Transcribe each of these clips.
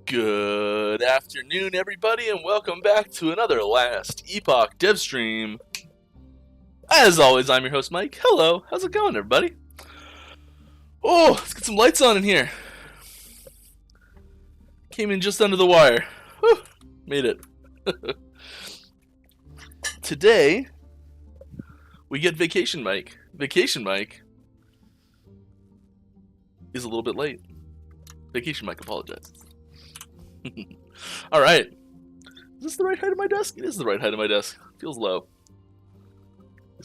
Good afternoon, everybody, and welcome back to another Last Epoch dev stream. As always, I'm your host, Mike. Hello, how's it going, everybody? Oh, let's get some lights on in here. Came in just under the wire. Whew, made it. Today, we get Vacation Mike. Vacation Mike is a little bit late. Vacation Mike apologizes. Alright. Is this the right height of my desk? It is the right height of my desk. Feels low.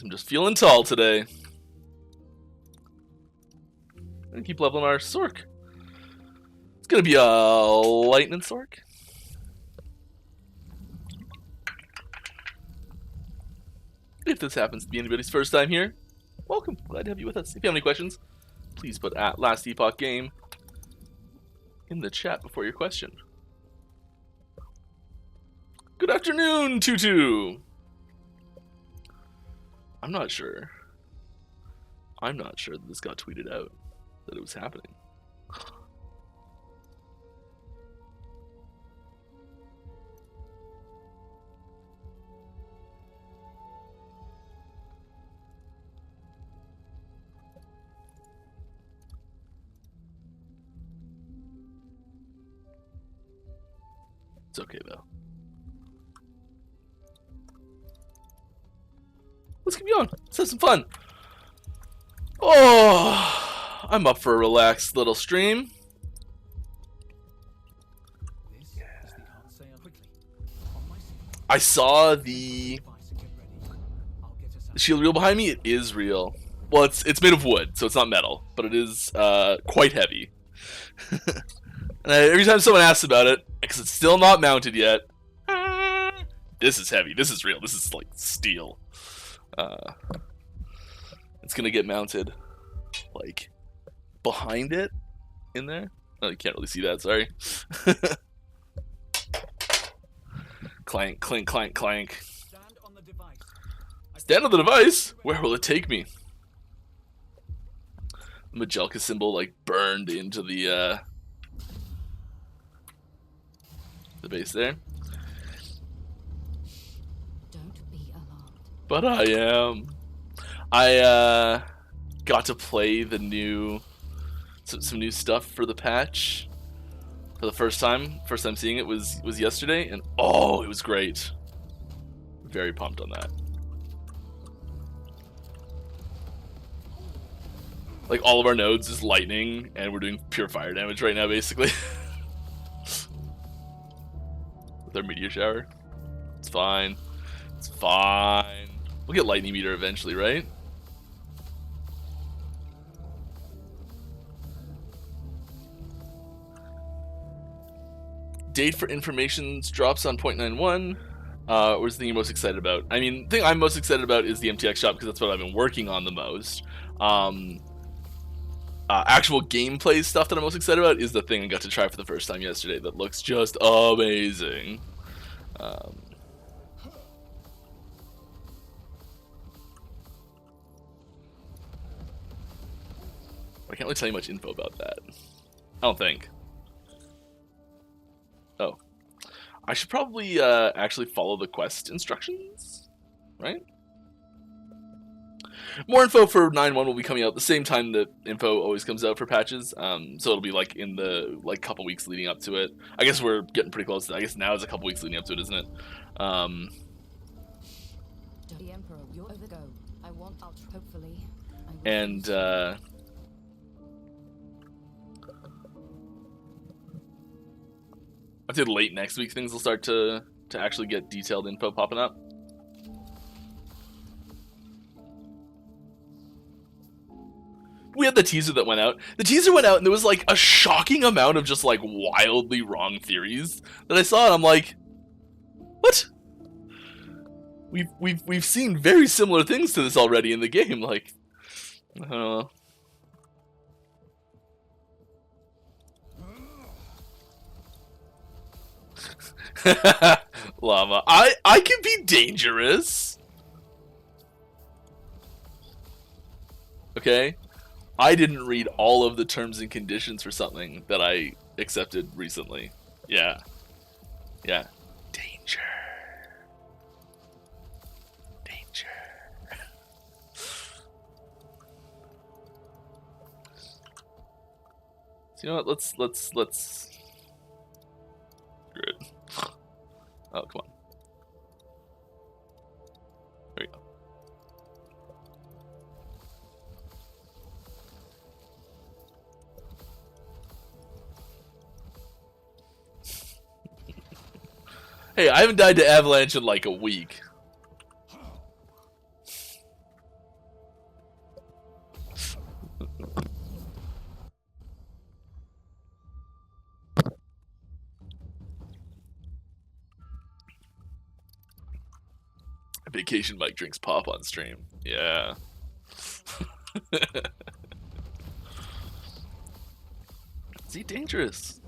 I'm just feeling tall today. And keep leveling our Sork. It's gonna be a lightning Sork. If this happens to be anybody's first time here, welcome. Glad to have you with us. If you have any questions, please put at Last Epoch Game in the chat before your question. Good afternoon, Tutu! I'm not sure that this got tweeted out, that it was happening. It's okay, though. Let's keep going. Let's have some fun. Oh, I'm up for a relaxed little stream. I saw the shield reel behind me. It is real. Well, it's made of wood, so it's not metal, but it is quite heavy. And every time someone asks about it, because it's still not mounted yet, this is heavy. This is real. This is like steel. It's gonna get mounted like behind it in there. Oh, you can't really see that, sorry. Clank, clink, clank, clank. Stand on the device? Where will it take me? The Majelka symbol like burned into the base there. But I am. I got to play the new, some new stuff for the patch for the first time. First time seeing it was yesterday, and oh, it was great. Very pumped on that. Like all of our nodes is lightning, and we're doing pure fire damage right now, basically. With our meteor shower, it's fine. It's fine. We'll get lightning meter eventually, right? Date for information drops on 0.91. What's the thing you're most excited about? I mean, the thing I'm most excited about is the MTX shop because that's what I've been working on the most. Actual gameplay stuff that I'm most excited about is the thing I got to try for the first time yesterday that looks just amazing. I can't really tell you much info about that. I don't think. Oh. I should probably actually follow the quest instructions, right? More info for 9.1 will be coming out at the same time that info always comes out for patches. So it'll be like in the couple weeks leading up to it. I guess we're getting pretty close. I guess now is a couple weeks leading up to it, isn't it? The Emperor, you're over the go. I want ultra, hopefully. And I think late next week things will start to actually get detailed info popping up. We had the teaser that went out. The teaser went out and there was like a shocking amount of just like wildly wrong theories that I saw, and I'm like, what? We've seen very similar things to this already in the game. Like, I don't know. Llama, I can be dangerous. Okay? I didn't read all of the terms and conditions for something that I accepted recently. Yeah. Yeah. Danger. Danger. So you know what? Let's. Screw it. Oh, come on. There we go. Hey, I haven't died to Avalanche in like a week. Vacation Mike drinks pop on stream. Yeah. Is he dangerous?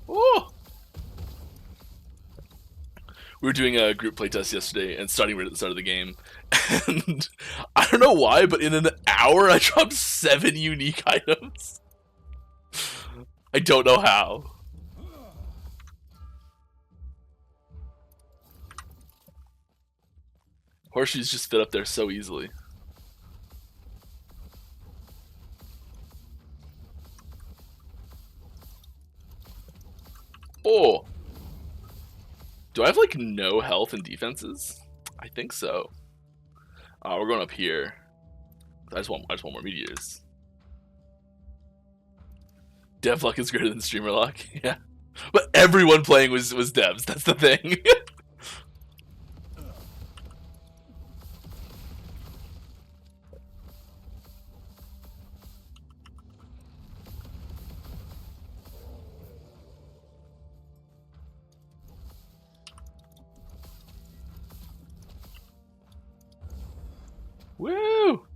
Oh! We were doing a group playtest yesterday and starting right at the start of the game. And I don't know why, but in an hour I dropped 7 unique items. I don't know how. Horseshoes just fit up there so easily. Oh! Do I have like no health and defenses? I think so. We're going up here. I just want more meteors. Dev luck is greater than streamer luck. Yeah, but everyone playing was devs. That's the thing. Woo!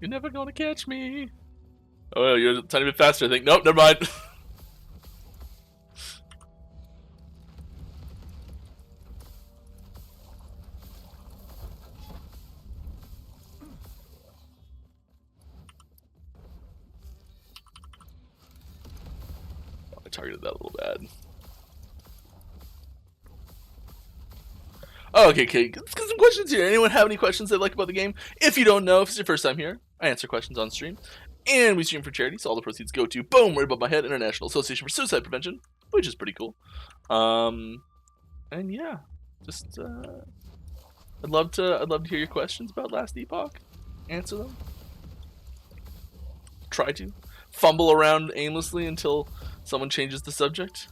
You're never gonna catch me. Oh, you're a tiny bit faster, I think. Nope, never mind. I targeted that a little bad. Oh, okay. Let's get some questions here. Anyone have any questions they'd like about the game? If you don't know, if it's your first time here, I answer questions on stream. And we stream for charity, so all the proceeds go to, boom, right above my head, International Association for Suicide Prevention, which is pretty cool. And yeah, just I'd love to hear your questions about Last Epoch. Answer them. Try to fumble around aimlessly until someone changes the subject.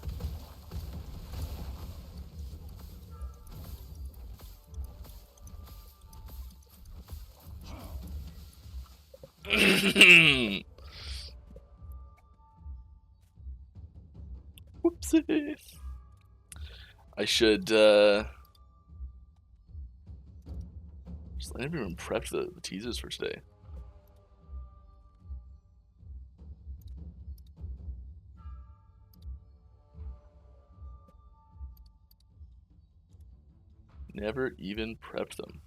Whoopsie. I should I never even prepped the teasers for today. Never even prepped them.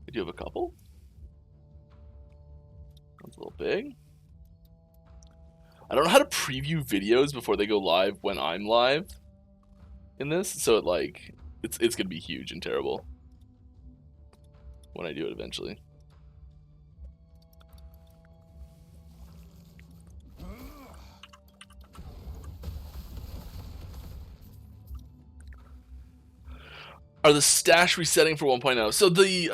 I do have a couple. That's a little big. I don't know how to preview videos before they go live when I'm live in this, so it's gonna be huge and terrible when I do it eventually. Are the stash resetting for 1.0? So the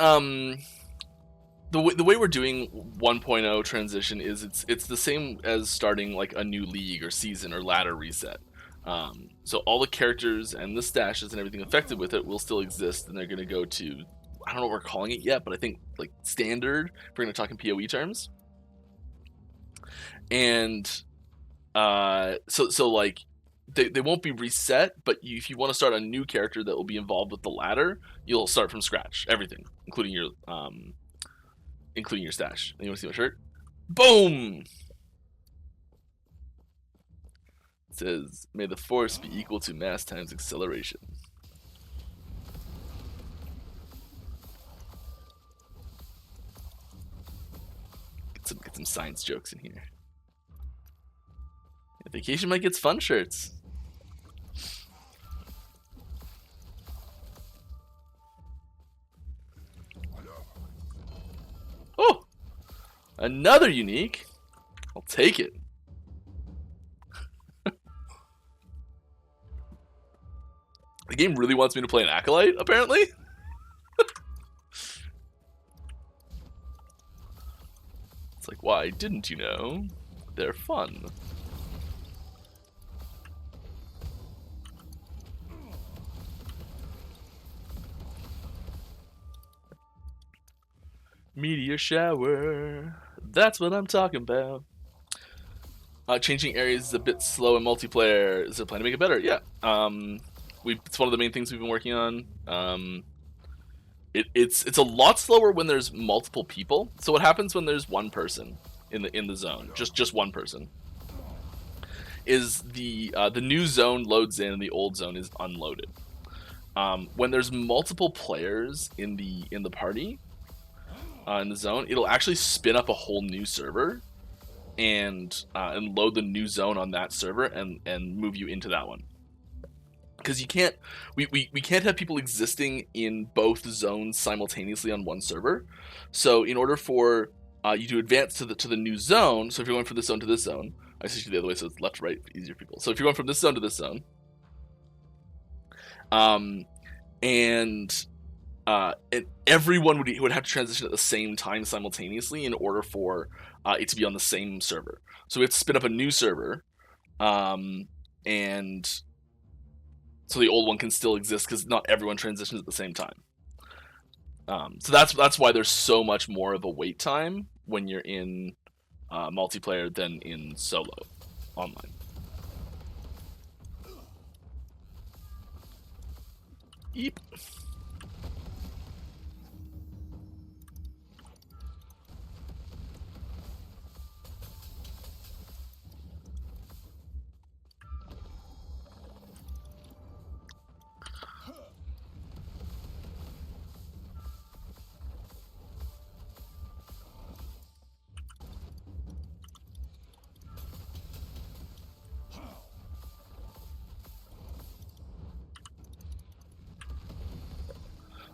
way we're doing 1.0 transition is it's the same as starting like a new league or season or ladder reset. So all the characters and the stashes and everything affected with it will still exist, and they're going to go to, I don't know what we're calling it yet, but I think like standard, if we're going to talk in PoE terms. And so like they won't be reset, but if you want to start a new character that will be involved with the ladder, you'll start from scratch, everything, including your stash. And you want to see my shirt? Boom! says, may the force be equal to mass times acceleration. Get some science jokes in here. Vacation Mike gets fun shirts. Oh! Another unique. I'll take it. The game really wants me to play an Acolyte, apparently. It's like, why didn't you know? They're fun. Meteor shower. That's what I'm talking about. Changing areas is a bit slow in multiplayer. Is there a plan to make it better? Yeah. It's one of the main things we've been working on. It's a lot slower when there's multiple people. So what happens when there's one person in the zone? Just one person. Is the new zone loads in and the old zone is unloaded. When there's multiple players in the party, in the zone, it'll actually spin up a whole new server and load the new zone on that server and move you into that one. Because you can't, we can't have people existing in both zones simultaneously on one server. So in order for you to advance to the new zone, so if you're going from this zone to this zone, I see the other way, so it's left to right, easier for people. So if you're going from this zone to this zone, and everyone would have to transition at the same time simultaneously in order for it to be on the same server. So we have to spin up a new server, and so the old one can still exist because not everyone transitions at the same time. So that's why there's so much more of a wait time when you're in multiplayer than in solo online. Yep.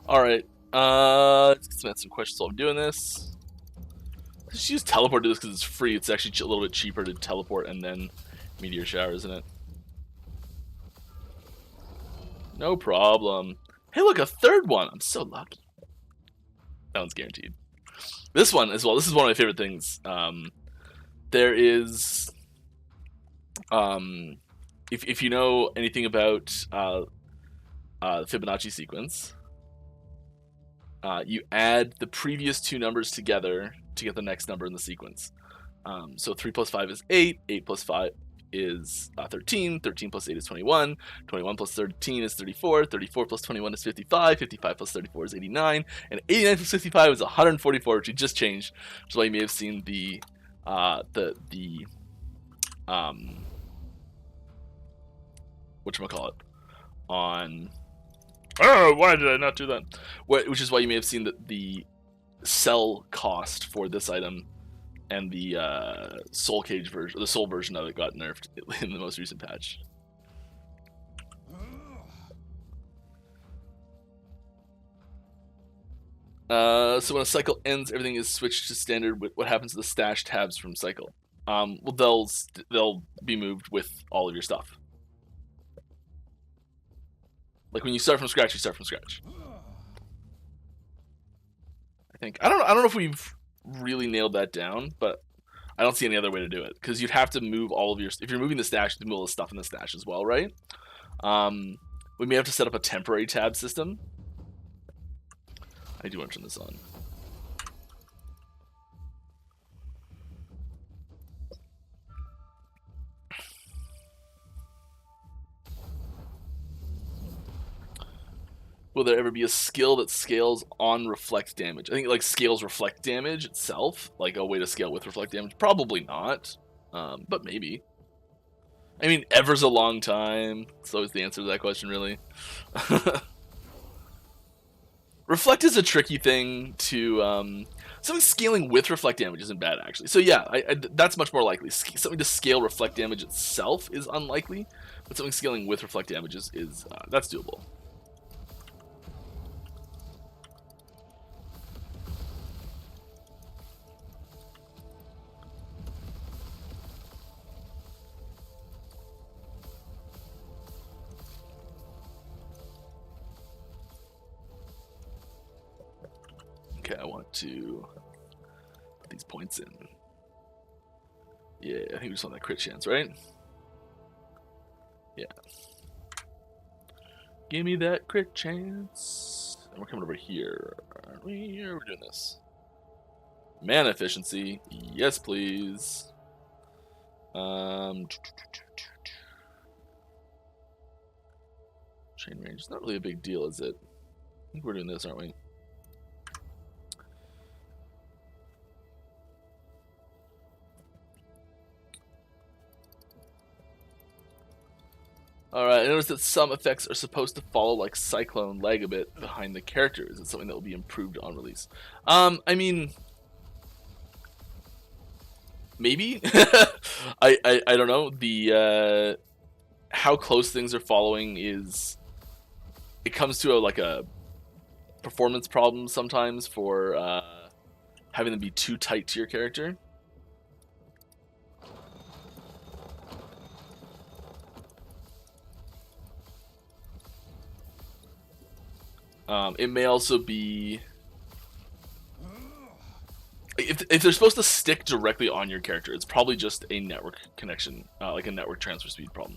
Alright, let's get some questions while I'm doing this. Just use teleport to this because it's free. It's actually a little bit cheaper to teleport and then meteor shower, isn't it? No problem. Hey, look, a third one. I'm so lucky. That one's guaranteed. This one as well. This is one of my favorite things. There is, if you know anything about the Fibonacci sequence, you add the previous two numbers together to get the next number in the sequence. So 3 plus 5 is 8, 8 plus 5 is 13, 13 plus 8 is 21, 21 plus 13 is 34, 34 plus 21 is 55, 55 plus 34 is 89, and 89 plus 65 is 144, which we just changed, which is why you may have seen the whatchamacallit on... Oh, why did I not do that? Which is why you may have seen that the sell cost for this item and the soul cage version, the soul version of it, got nerfed in the most recent patch. So when a cycle ends, everything is switched to standard. What happens to the stash tabs from cycle? Well, they'll be moved with all of your stuff. Like when you start from scratch, you start from scratch. I think I don't know if we've really nailed that down, but I don't see any other way to do it because you'd have to move all of your. If you're moving the stash, you have to move all the stuff in the stash as well, right? We may have to set up a temporary tab system. I do want to turn this on. Will there ever be a skill that scales on reflect damage? I think like scales reflect damage itself, like a way to scale with reflect damage. Probably not, but maybe. I mean, ever's a long time. That's always the answer to that question, really. Reflect is a tricky thing to... something scaling with reflect damage isn't bad, actually. So yeah, that's much more likely. Something to scale reflect damage itself is unlikely, but something scaling with reflect damage is that's doable. Okay, I want to put these points in. Yeah, I think we just want that crit chance, right? Yeah. Give me that crit chance. And we're coming over here, aren't we? Or are we doing this? Mana efficiency. Yes, please. Chain range is not really a big deal, is it? I think we're doing this, aren't we? Alright, I noticed that some effects are supposed to follow like Cyclone lag a bit behind the character. Is it something that will be improved on release? I mean, maybe. I don't know. The how close things are following is, it comes to a performance problem sometimes for having them be too tight to your character. It may also be, if they're supposed to stick directly on your character, it's probably just a network connection, like a network transfer speed problem.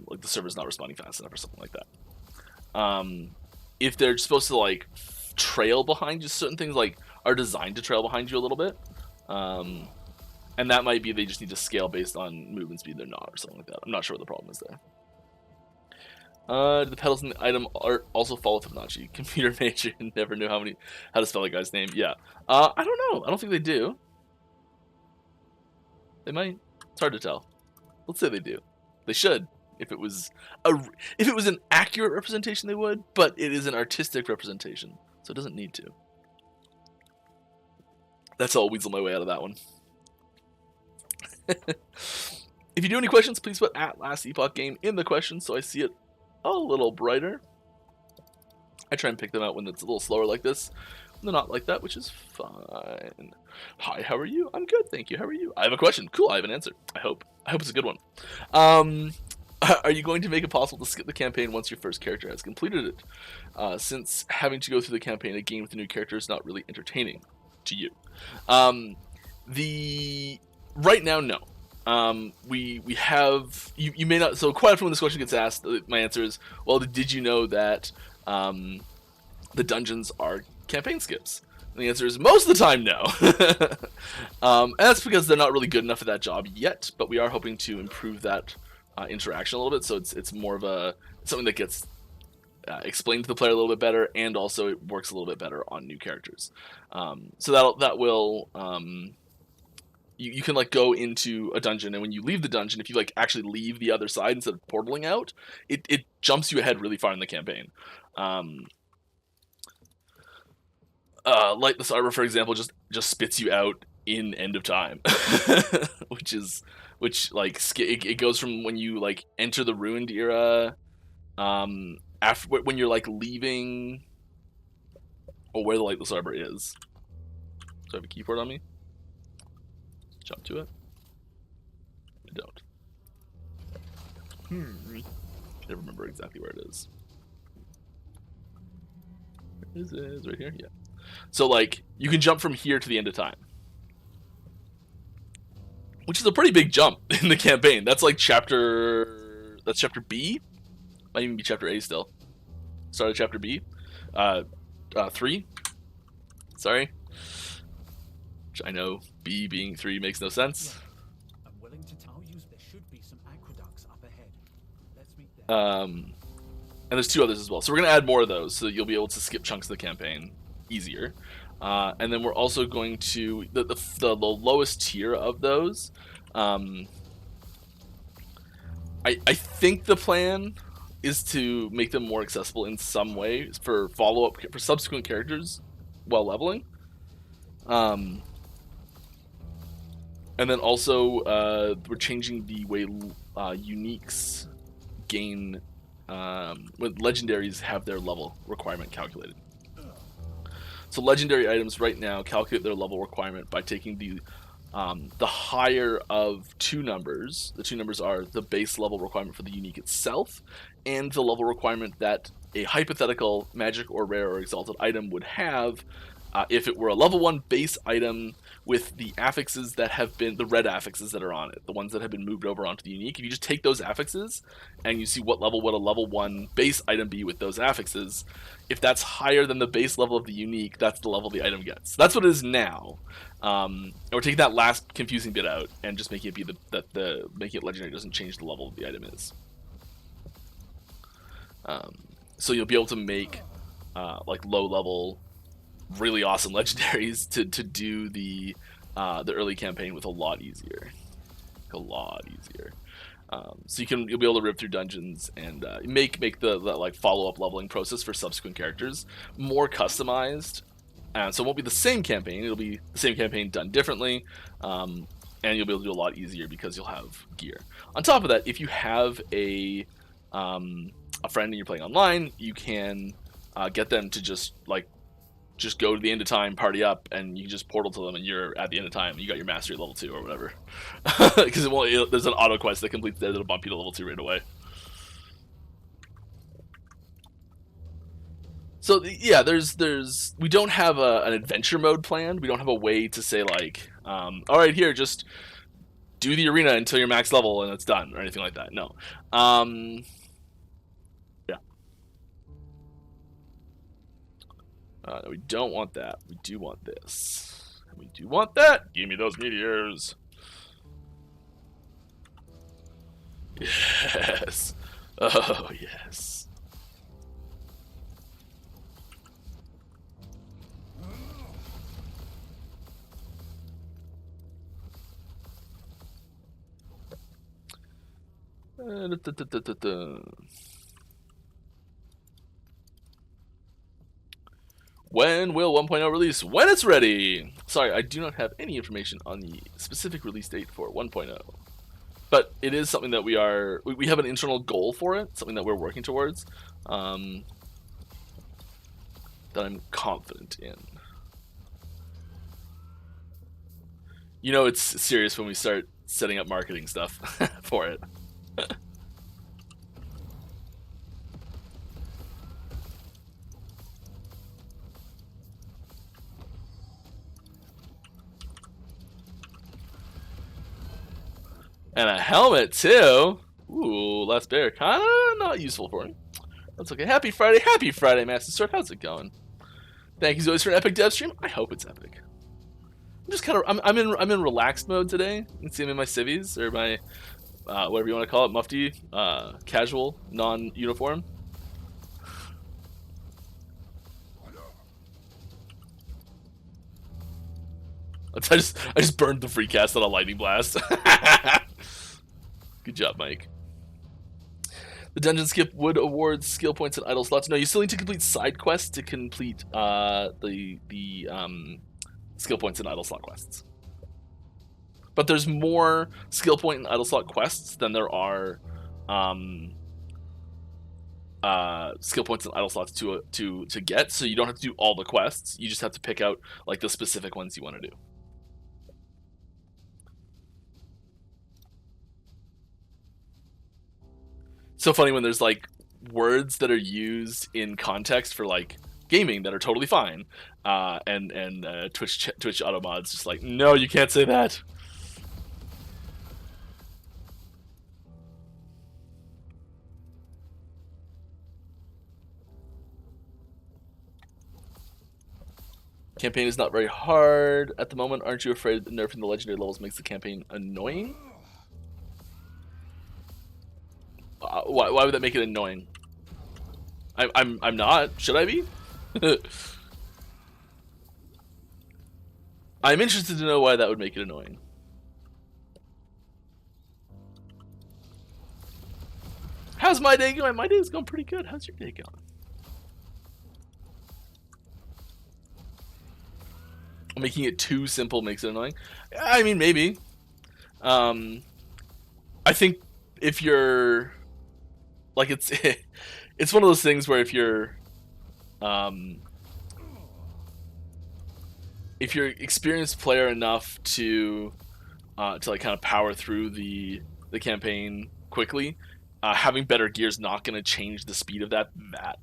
Like the server's not responding fast enough or something like that. If they're supposed to like trail behind you, certain things like are designed to trail behind you a little bit. And that might be they just need to scale based on movement speed they're not, or something like that. I'm not sure what the problem is there. Do the pedals in the item art also follow Fibonacci? Computer major never knew how to spell that guy's name. Yeah. I don't know. I don't think they do. They might. It's hard to tell. Let's say they do. They should. If it was an accurate representation, they would. But it is an artistic representation, so it doesn't need to. That's how I'll weasel my way out of that one. If you do any questions, please put @LastEpochGame in the questions so I see it a little brighter. I try and pick them out when it's a little slower like this. They're not like that, which is fine. Hi, how are you? I'm good, thank you. How are you? I have a question. Cool, I have an answer. I hope it's a good one. Are you going to make it possible to skip the campaign once your first character has completed it? Since having to go through the campaign again with a new character is not really entertaining to you. Right now, no. We have, you may not, so quite often when this question gets asked, my answer is, well, did you know that the dungeons are campaign skips? And the answer is most of the time no. And that's because they're not really good enough at that job yet, but we are hoping to improve that interaction a little bit, so it's more of something that gets explained to the player a little bit better, and also it works a little bit better on new characters. So that will you can like go into a dungeon, and when you leave the dungeon, if you like actually leave the other side instead of portaling out, it jumps you ahead really far in the campaign. Like this Arbor, for example, just spits you out in End of Time, which like it goes from when you like enter the Ruined era, after when you're like leaving, or where the Lightless Arbor is. Do I have a keyboard on me? Jump to it? I don't. I don't remember exactly where it is. Where is it? Is it right here? Yeah. So like you can jump from here to the End of Time, which is a pretty big jump in the campaign. That's like chapter B. Might even be chapter A still. Start of chapter B. 3. Sorry. Which I know B being 3 makes no sense. I'm willing to tell you there should be some aqueducts up ahead. Let's meet there. And there's 2 others as well. So we're gonna add more of those, so you'll be able to skip chunks of the campaign easier. And then we're also going to the lowest tier of those. I think the plan is to make them more accessible in some way for follow-up for subsequent characters while leveling. And then also we're changing the way uniques gain when legendaries have their level requirement calculated. So legendary items right now calculate their level requirement by taking the higher of two numbers. The two numbers are the base level requirement for the unique itself and the level requirement that a hypothetical magic or rare or exalted item would have if it were a level 1 base item with the affixes that have been, the red affixes that are on it, the ones that have been moved over onto the unique. If you just take those affixes and you see what level would a level 1 base item be with those affixes, if that's higher than the base level of the unique, that's the level the item gets. That's what it is now. And we're taking that last confusing bit out and just making it be making it legendary doesn't change the level the item is. So you'll be able to make like low level, really awesome legendaries to do the early campaign with a lot easier. So you'll be able to rip through dungeons and make the like follow-up leveling process for subsequent characters more customized. So it won't be the same campaign, it'll be the same campaign done differently, and you'll be able to do a lot easier because you'll have gear. On top of that, if you have a friend and you're playing online, you can get them to just go to the end of time, party up, and you can just portal to them, and you're at the end of time. You got your mastery level 2 or whatever, because there's an auto quest that completes there that'll bump you to level 2 right away. So yeah, we don't have an adventure mode planned. We don't have a way to say like, all right, here, just do the arena until you're max level and it's done or anything like that. No. Yeah. No, we don't want that. We do want this. And we do want that. Give me those meteors. Yes. Oh, yes. When will 1.0 release? When it's ready! Sorry, I do not have any information on the specific release date for 1.0. But it is something that we have an internal goal for it, something that we're working towards, that I'm confident in. You know it's serious when we start setting up marketing stuff for it. And a helmet too. Ooh, last bear, kinda not useful for me. That's okay. Happy Friday, Master Sword. How's it going? Thank you as always for an epic dev stream. I hope it's epic. I'm just kind of I'm in relaxed mode today. You can see I'm in my civvies or my whatever you want to call it, mufti, casual, non-uniform. I just burned the free cast on a lightning blast. Good job, Mike. The dungeon skip would award skill points and idle slots. No, you still need to complete side quests to complete the skill points and idle slot quests. But there's more skill point and idle slot quests than there are skill points and idle slots to get. So you don't have to do all the quests. You just have to pick out like the specific ones you want to do. So funny when there's like words that are used in context for like gaming that are totally fine, and Twitch auto mods just like, no, you can't say that. Campaign is not very hard at the moment. Aren't you afraid that nerfing the legendary levels makes the campaign annoying? Why would that make it annoying? I'm not. Should I be? I'm interested to know why that would make it annoying. How's my day going? My day's going pretty good. How's your day going? Making it too simple makes it annoying. I mean, maybe. I think if you're like it's it's one of those things where if you're experienced player enough to like kind of power through the campaign quickly, having better gear is not going to change the speed of that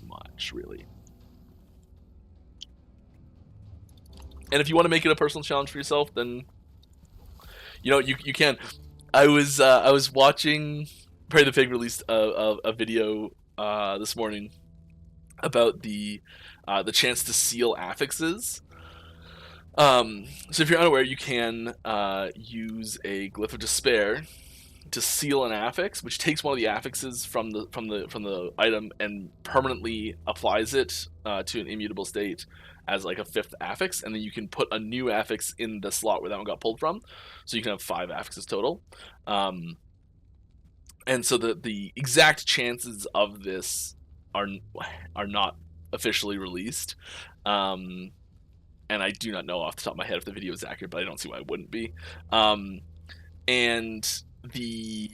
much, really. And if you want to make it a personal challenge for yourself, then you can. I was watching Prey the Pig released a video this morning about the chance to seal affixes. So if you're unaware, you can use a Glyph of Despair to seal an affix, which takes one of the affixes from the item and permanently applies it to an immutable state as like a 5th affix, and then you can put a new affix in the slot where that one got pulled from, so you can have 5 affixes total. And so the exact chances of this are not officially released, and I do not know off the top of my head if the video is accurate, but I don't see why it wouldn't be. And the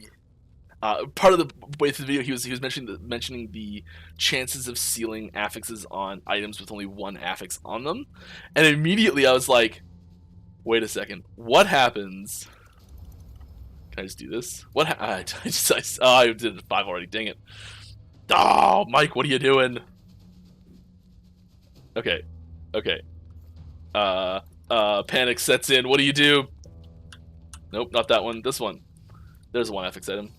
part of the way through the video, he was mentioning the chances of sealing affixes on items with only 1 affix on them, and immediately I was like, wait a second, what happens? Can I just do this? What? I did 5 already. Dang it! Oh, Mike, what are you doing? Okay. Panic sets in. What do you do? Nope, not that one. This one. There's a 1 affix item.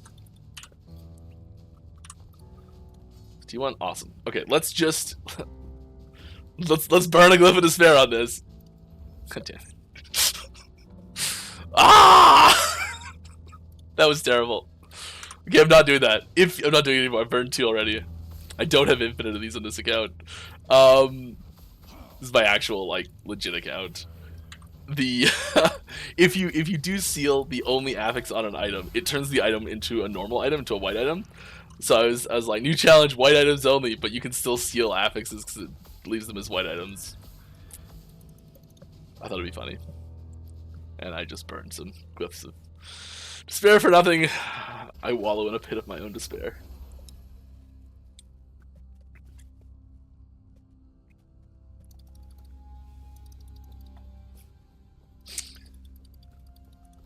T1, awesome. Okay, let's just let's burn a Glyph of Despair on this. God damn it. That was terrible. Okay, I'm not doing that. I'm not doing it anymore. I burned 2 already. I don't have infinite of these on this account. This is my actual like legit account. The if you do seal the only affix on an item, it turns the item into a normal item, into a white item. So I was like, new challenge, white items only, but you can still seal affixes because it leaves them as white items. I thought it'd be funny, and I just burned some Glyphs of Despair for nothing. I wallow in a pit of my own despair.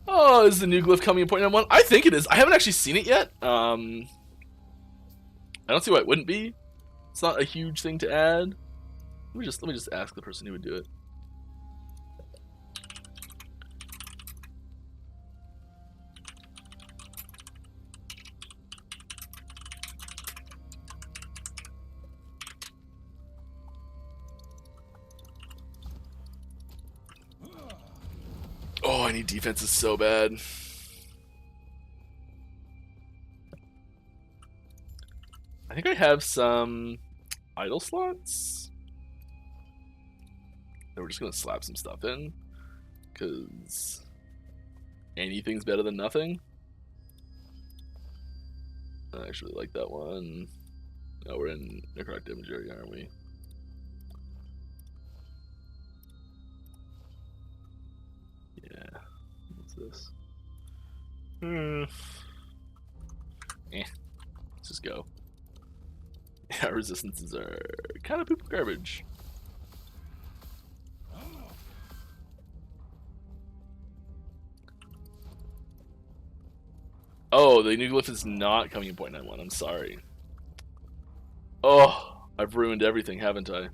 Oh, is the new Glyph coming in 0.91? I think it is. I haven't actually seen it yet. I don't see why it wouldn't be. It's not a huge thing to add. Let me just ask the person who would do it. Oh, I need defenses so bad. I think I have some idle slots. And we're just gonna slap some stuff in, because anything's better than nothing. I actually like that one. Now we're in Necrotic Imagery, aren't we? Yeah. What's this? Let's just go. Yeah, resistances are kind of poop garbage. Oh, the new Glyph is not coming in 0.91. I'm sorry. Oh, I've ruined everything, haven't I?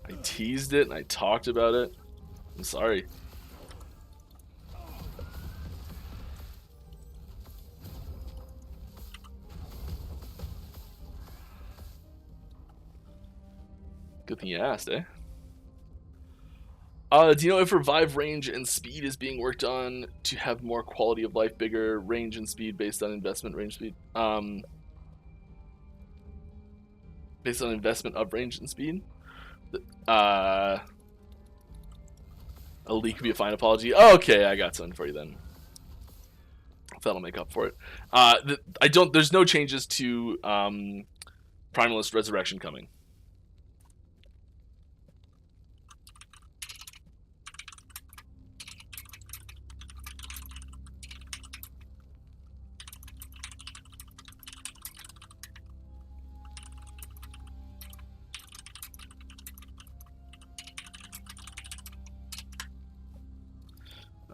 I teased it and I talked about it. I'm sorry. Good thing you asked, eh? Do you know if revive range and speed is being worked on to have more quality of life, bigger range and speed based on investment range speed? Based on investment of range and speed? A leak would be a fine apology. Okay, I got something for you then. that'll make up for it. There's no changes to Primalist Resurrection coming.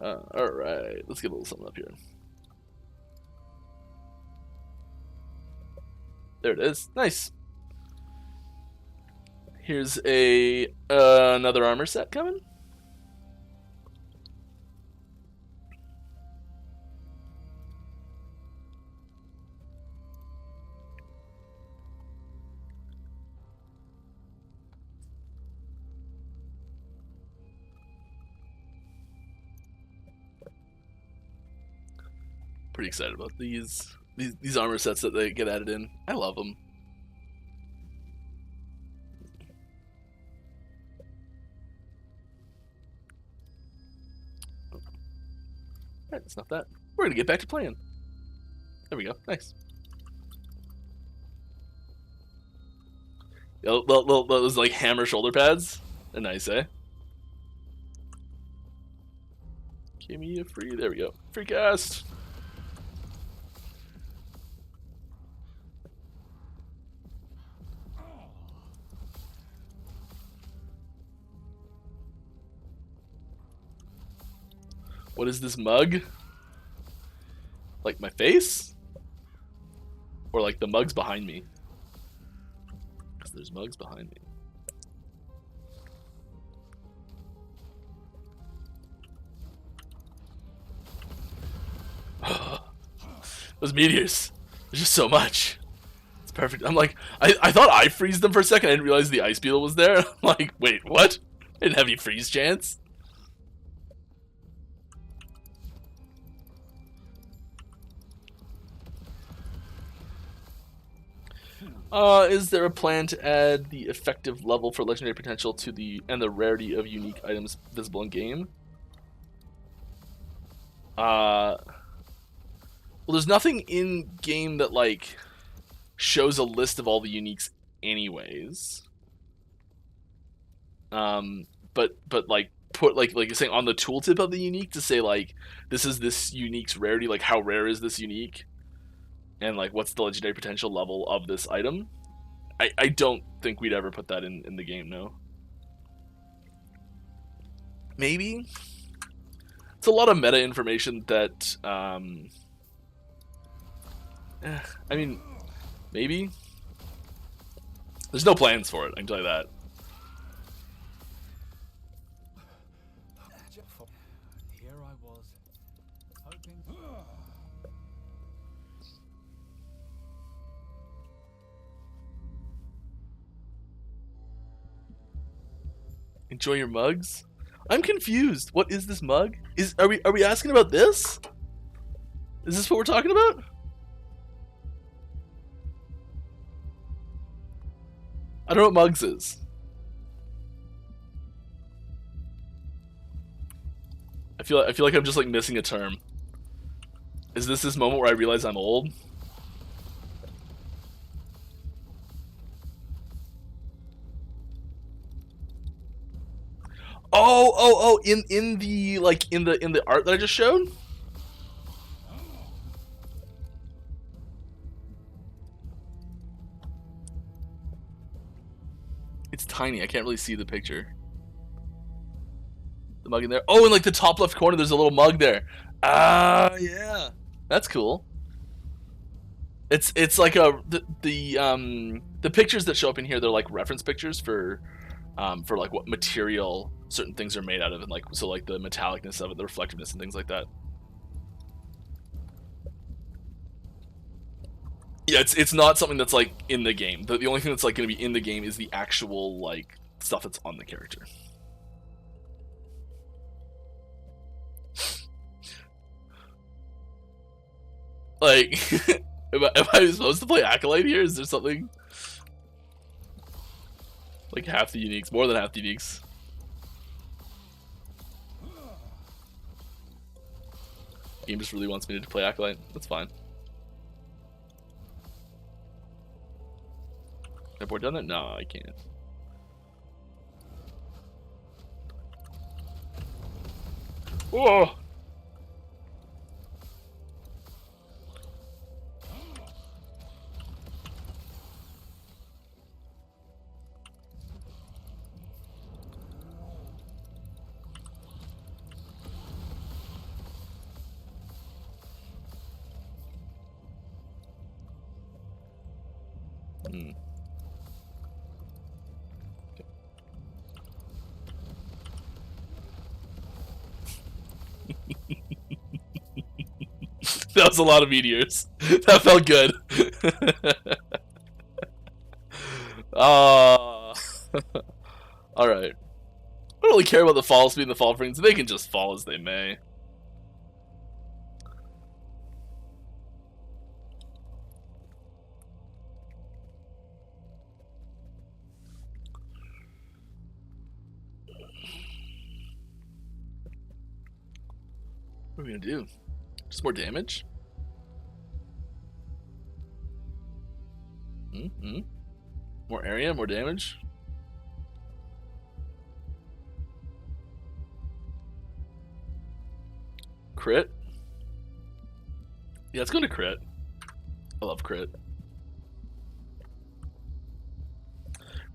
Alright, let's get a little something up here. There it is. Nice. Here's another armor set coming. Pretty excited about these armor sets that they get added in. I love them. Alright, it's not that. We're gonna get back to playing. There we go. Nice. Yeah, those like hammer shoulder pads. They're nice, eh? Give me a free. There we go. Free cast. What is this mug? Like my face? Or like the mugs behind me? Because there's mugs behind me. Those meteors. There's just so much. It's perfect. I'm like, I thought I freeze them for a second. I didn't realize the ice beetle was there. I'm like, wait, what? I didn't have any freeze chance. Is there a plan to add the effective level for legendary potential to and the rarity of unique items visible in game? Well, there's nothing in game that like shows a list of all the uniques anyways. But like put like you're saying on the tooltip of the unique to say like this is this unique's rarity, like how rare is this unique? And like what's the legendary potential level of this item? I don't think we'd ever put that in the game, no. Maybe? It's a lot of meta information that I mean, maybe? There's no plans for it, I can tell you that. Here I was, hoping to... Enjoy your mugs? I'm confused. What is this mug? Are we asking about this? Is this what we're talking about? I don't know what mugs is. I feel like I'm just like missing a term. Is this moment where I realize I'm old? Oh, in the like in the art that I just showed? It's tiny. I can't really see the picture. The mug in there. Oh, in like the top left corner there's a little mug there. Ah, yeah. That's cool. It's like the pictures that show up in here, they're like reference pictures for like what material certain things are made out of, and like so like the metallicness of it, the reflectiveness and things like that. Yeah, it's not something that's like in the game. The only thing that's like going to be in the game is the actual like stuff that's on the character. Like, am I supposed to play Acolyte here? Is there something? Like half the uniques, more than half the uniques. Game just really wants me to play Acolyte. That's fine. Have I board done that? No, I can't. Whoa! Hmm. Okay. That was a lot of meteors. That felt good. Alright. I don't really care about the fall speed and the fall frames. They can just fall as they may. What are we gonna do? Just more damage? Mm-hmm. More area, more damage? Crit? Yeah, it's going to crit. I love crit.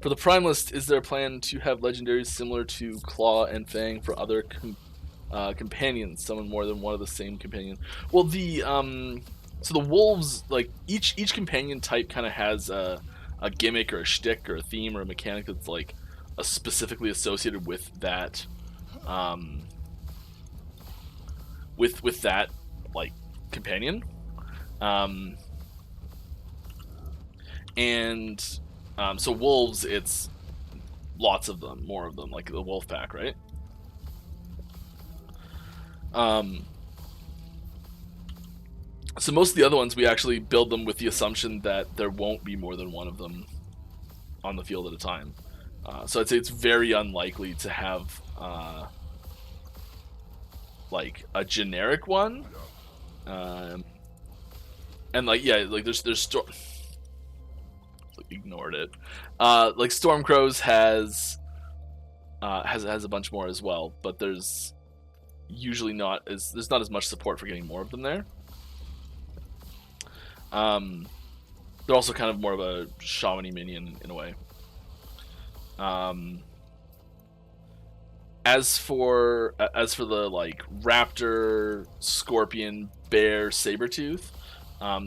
For the Prime list, is there a plan to have legendaries similar to Claw and Fang for other companions? Summon more than one of the same companion. Well, the so the wolves, like each companion type kind of has a gimmick or a shtick or a theme or a mechanic that's like specifically associated with that with that like companion, so wolves, it's lots of them, more of them, like the wolf pack, right? So most of the other ones, we actually build them with the assumption that there won't be more than one of them on the field at a time. So I'd say it's very unlikely to have like a generic one, and like yeah, like there's ignored it. Like Stormcrows has a bunch more as well, but there's usually not as much support for getting more of them there. They're also kind of more of a shaman-y minion in a way. As for the like raptor, scorpion, bear, sabertooth,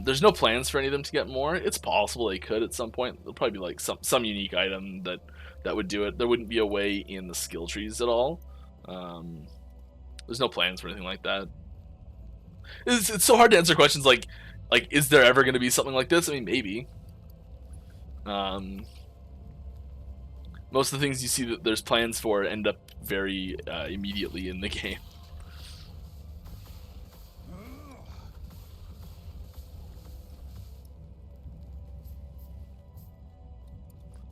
there's no plans for any of them to get more. It's possible they could at some point. There'll probably be like some unique item that would do it. There wouldn't be a way in the skill trees at all. There's no plans for anything like that. It's so hard to answer questions like is there ever going to be something like this? I mean, maybe. Most of the things you see that there's plans for end up very immediately in the game.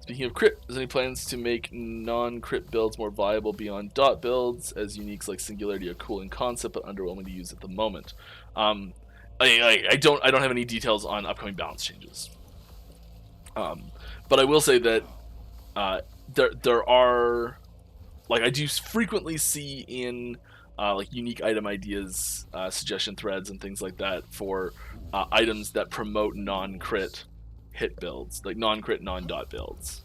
Speaking of crit, is there any plans to make non-crit builds more viable beyond dot builds, as uniques like Singularity are cool in concept but underwhelming to use at the moment? I don't have any details on upcoming balance changes. But I will say that there are, like, I do frequently see in like unique item ideas, suggestion threads and things like that for items that promote non-crit hit builds, like non-crit non-dot builds.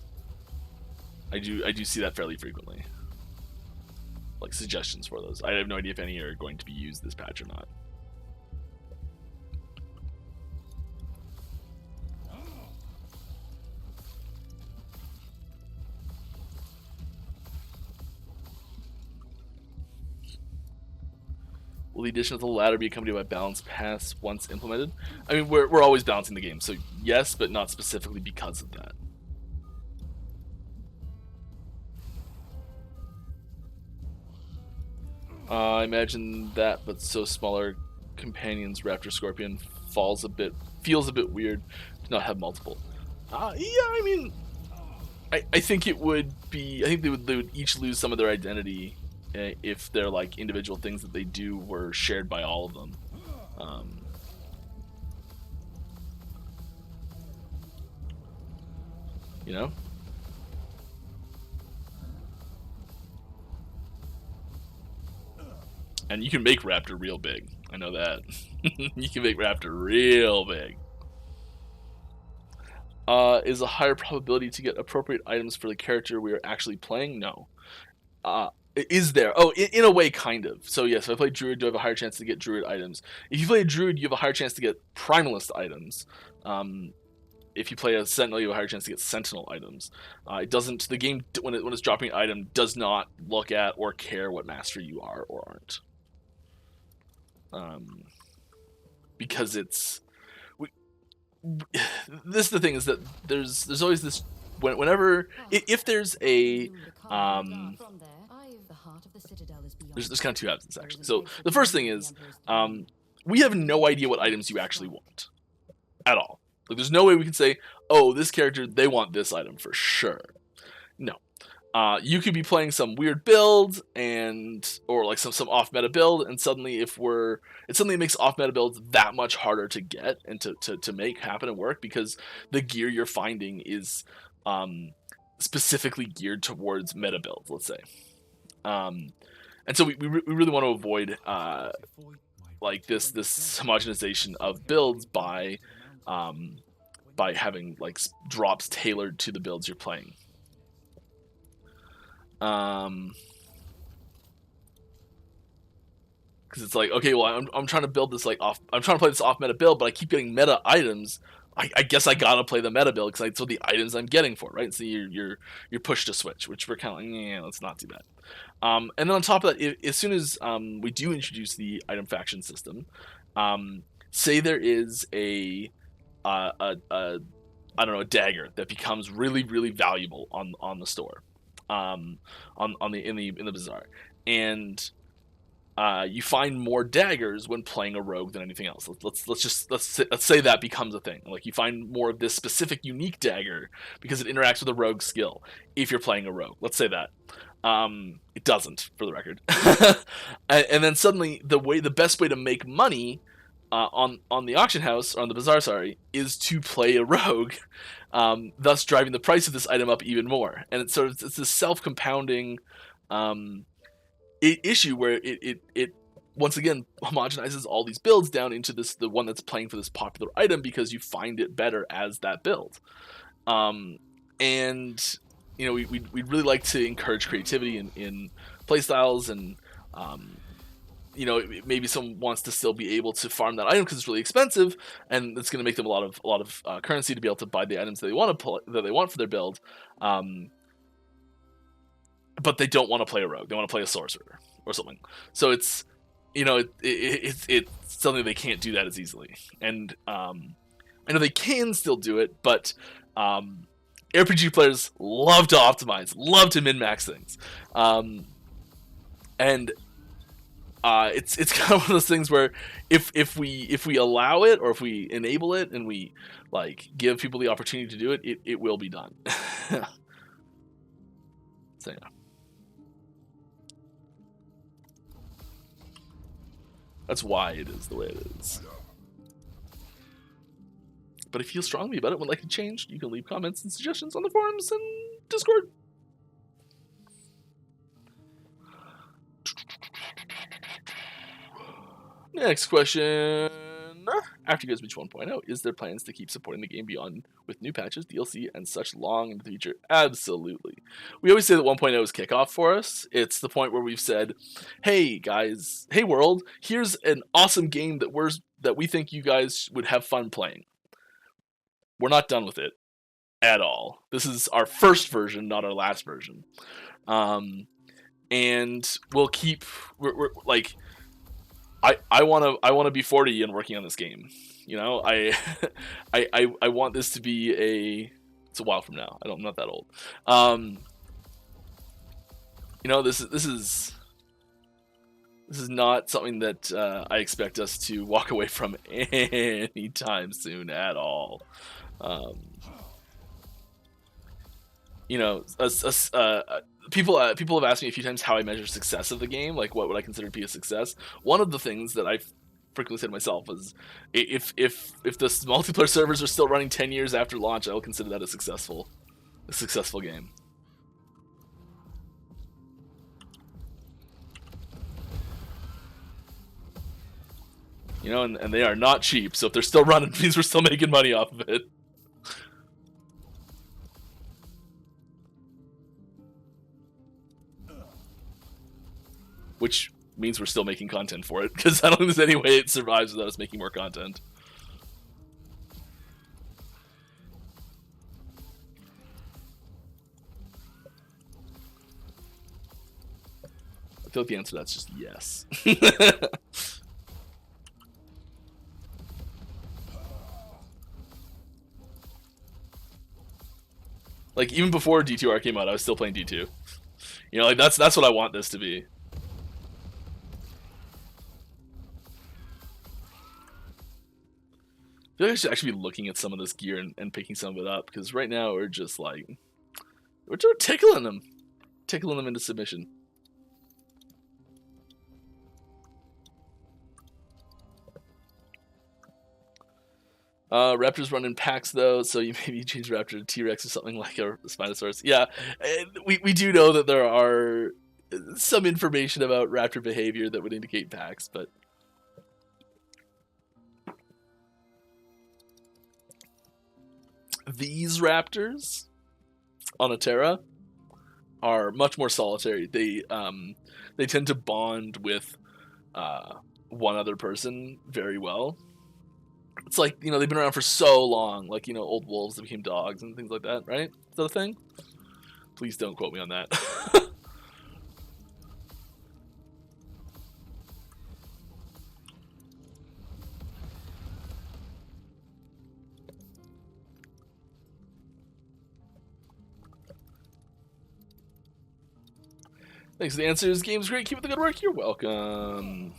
I do see that fairly frequently, like suggestions for those. I have no idea if any are going to be used this patch or not. Will the addition of the ladder be accompanied by balance pass once implemented? I mean, we're always balancing the game, so yes, but not specifically because of that. I imagine that, but so smaller companions, Raptor, Scorpion, feels a bit weird to not have multiple. Yeah, I mean, I think it would be. I think they would each lose some of their identity if they're like individual things that they do were shared by all of them. Um, you know? And you can make Raptor real big. I know that. You can make Raptor real big. Is a higher probability to get appropriate items for the character we are actually playing? No. Is there? Oh, in a way, kind of. So yes, if I play Druid, do I have a higher chance to get Druid items? If you play a Druid, you have a higher chance to get Primalist items. If you play a Sentinel, you have a higher chance to get Sentinel items. It doesn't. The game, when it's dropping an item, does not look at or care what master you are or aren't. Because it's this is the thing, is that there's always this whenever if there's a there's kind of two absences actually. So the first thing is we have no idea what items you actually want at all. Like there's no way we can say, oh, this character, they want this item for sure. No. You could be playing some weird build or like some off meta build, and suddenly it makes off meta builds that much harder to get and to make happen and work, because the gear you're finding is specifically geared towards meta builds, let's say. And so we really want to avoid like this homogenization of builds by having like drops tailored to the builds you're playing. Because it's like, okay, well, I'm trying to build this I'm trying to play this off meta build, but I keep getting meta items. I guess I gotta play the meta build because that's what the items I'm getting for, right? So you're pushed to switch, which we're kind of like, yeah, let's not do that. And then on top of that, as soon as we do introduce the item faction system, say there is a dagger that becomes really, really valuable on the store. In the bazaar, and you find more daggers when playing a rogue than anything else. Let's say that becomes a thing. Like you find more of this specific unique dagger because it interacts with a rogue skill. If you're playing a rogue, let's say that it doesn't, for the record. and then suddenly the best way to make money on the auction house, or on the bazaar, sorry, is to play a rogue. Thus driving the price of this item up even more, and it's this self-compounding issue where it once again homogenizes all these builds down into the one that's playing for this popular item because you find it better as that build. And you know, we'd really like to encourage creativity in playstyles, and you know, maybe someone wants to still be able to farm that item because it's really expensive, and it's going to make them a lot of currency to be able to buy the items that they want for their build. But they don't want to play a rogue; they want to play a sorcerer or something. So it's, you know, it's something they can't do that as easily. And I know they can still do it, but RPG players love to optimize, love to min-max things, and it's kind of one of those things where if we allow it, or if we enable it, and we like give people the opportunity to do it, it will be done. So yeah. That's why it is the way it is. But if you feel strongly about it and would like to change, you can leave comments and suggestions on the forums and Discord. Next question. After you guys reach 1.0, is there plans to keep supporting the game beyond with new patches, DLC, and such long into the future? Absolutely. We always say that 1.0 is kickoff for us. It's the point where we've said, hey guys, hey world, here's an awesome game that we think you guys would have fun playing. We're not done with it at all. This is our first version, not our last version. And we'll keep, we're like, I want to be 40 and working on this game. You know, I want this to be it's a while from now. I'm not that old. You know, this is not something that I expect us to walk away from anytime soon at all. You know, people have asked me a few times how I measure success of the game, like what would I consider to be a success. One of the things that frequently say to myself is, if the multiplayer servers are still running 10 years after launch, I will consider that a successful game. You know, and they are not cheap, so if they're still running, it means we're still making money off of it. Which means we're still making content for it, because I don't think there's any way it survives without us making more content. I feel like the answer to that's just yes. Like, even before D2R came out, I was still playing D2. You know, like, that's what I want this to be. I feel like I should actually be looking at some of this gear and picking some of it up, because right now we're just like, we're tickling them into submission. Raptors run in packs though, so you maybe change Raptor to T-Rex or something like a Spinosaurus. Yeah, we do know that there are some information about Raptor behavior that would indicate packs, but these Raptors on Aterra are much more solitary. They tend to bond with one other person very well. It's like, you know, they've been around for so long, like, you know, old wolves that became dogs and things like that, right? Is that a thing? Please don't quote me on that. Thanks for the answers. Game's great. Keep up the good work. You're welcome.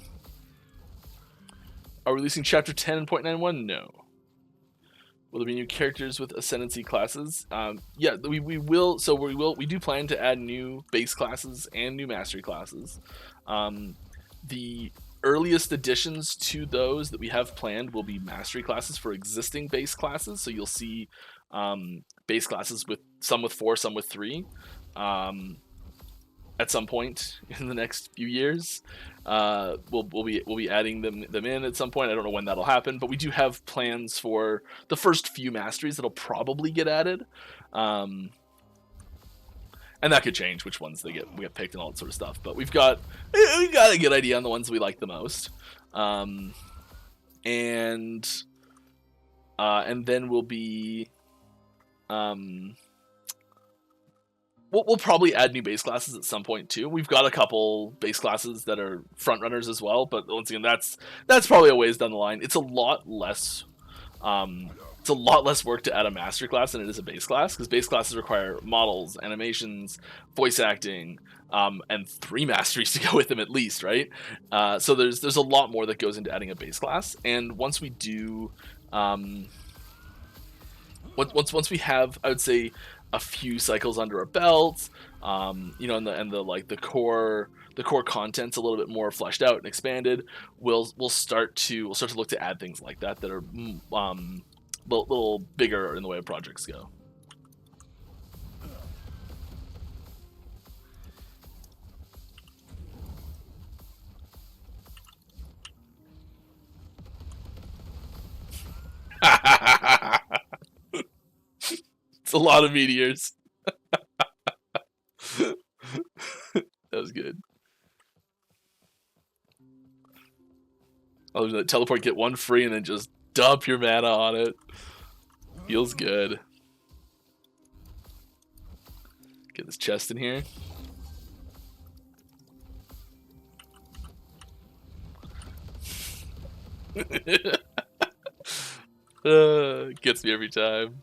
Are we releasing Chapter 10 in 0.91? No. Will there be new characters with Ascendancy classes? Yeah, we will. So we do plan to add new base classes and new mastery classes. The earliest additions to those that we have planned will be mastery classes for existing base classes. So you'll see base classes with some with 4, some with 3. At some point in the next few years, we'll be adding them in at some point. I don't know when that'll happen, but we do have plans for the first few masteries that'll probably get added, and that could change which ones we get picked and all that sort of stuff. But we've got a good idea on the ones we like the most, and then we'll be We'll probably add new base classes at some point too. We've got a couple base classes that are front runners as well, but once again, that's probably a ways down the line. It's a lot less work to add a master class than it is a base class, because base classes require models, animations, voice acting, and 3 masteries to go with them at least, right? So there's a lot more that goes into adding a base class, and once we do, once we have, I would say, a few cycles under our belts, you know, and the core content's a little bit more fleshed out and expanded, we'll start to look to add things like that are little bigger in the way of projects go. It's a lot of meteors. That was good. Oh, teleport, get 1 free, and then just dump your mana on it. Feels good. Get this chest in here. Gets me every time.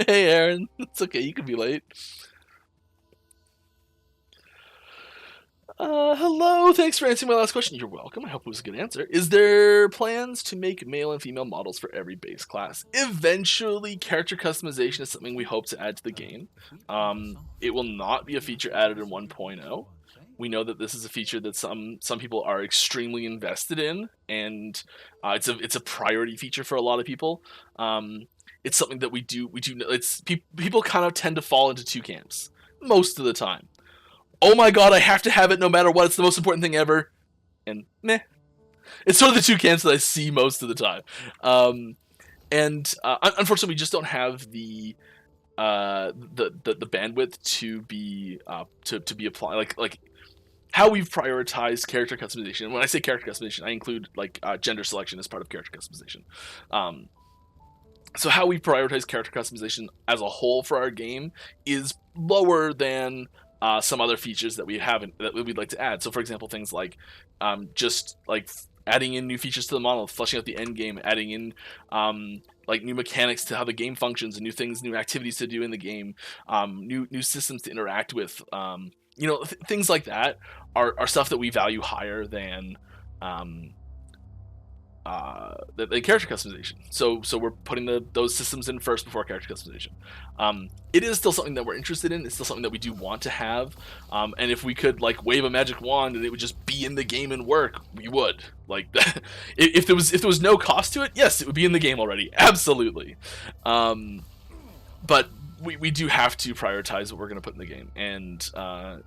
Hey Aaron, it's okay, you can be late. Hello, thanks for answering my last question. You're welcome, I hope it was a good answer. Is there plans to make male and female models for every base class? Eventually, character customization is something we hope to add to the game. It will not be a feature added in 1.0. We know that this is a feature that some people are extremely invested in, and it's a priority feature for a lot of people. It's something that we do. It's people kind of tend to fall into two camps most of the time. Oh my god, I have to have it no matter what. It's the most important thing ever. And meh. It's sort of the two camps that I see most of the time. Unfortunately, we just don't have the bandwidth to be applied. Like how we've prioritized character customization. When I say character customization, I include like gender selection as part of character customization. So how we prioritize character customization as a whole for our game is lower than some other features that we haven't that we'd like to add. So, for example, things like just like adding in new features to the model, fleshing out the end game, adding in like new mechanics to how the game functions, and new things, new activities to do in the game, new systems to interact with. Things like that are stuff that we value higher than the character customization. So we're putting those systems in first before character customization. It is still something that we're interested in. It's still something that we do want to have. And if we could like wave a magic wand and it would just be in the game and work, we would. Like that. If there was no cost to it, yes, it would be in the game already. Absolutely. But we do have to prioritize what we're going to put in the game, and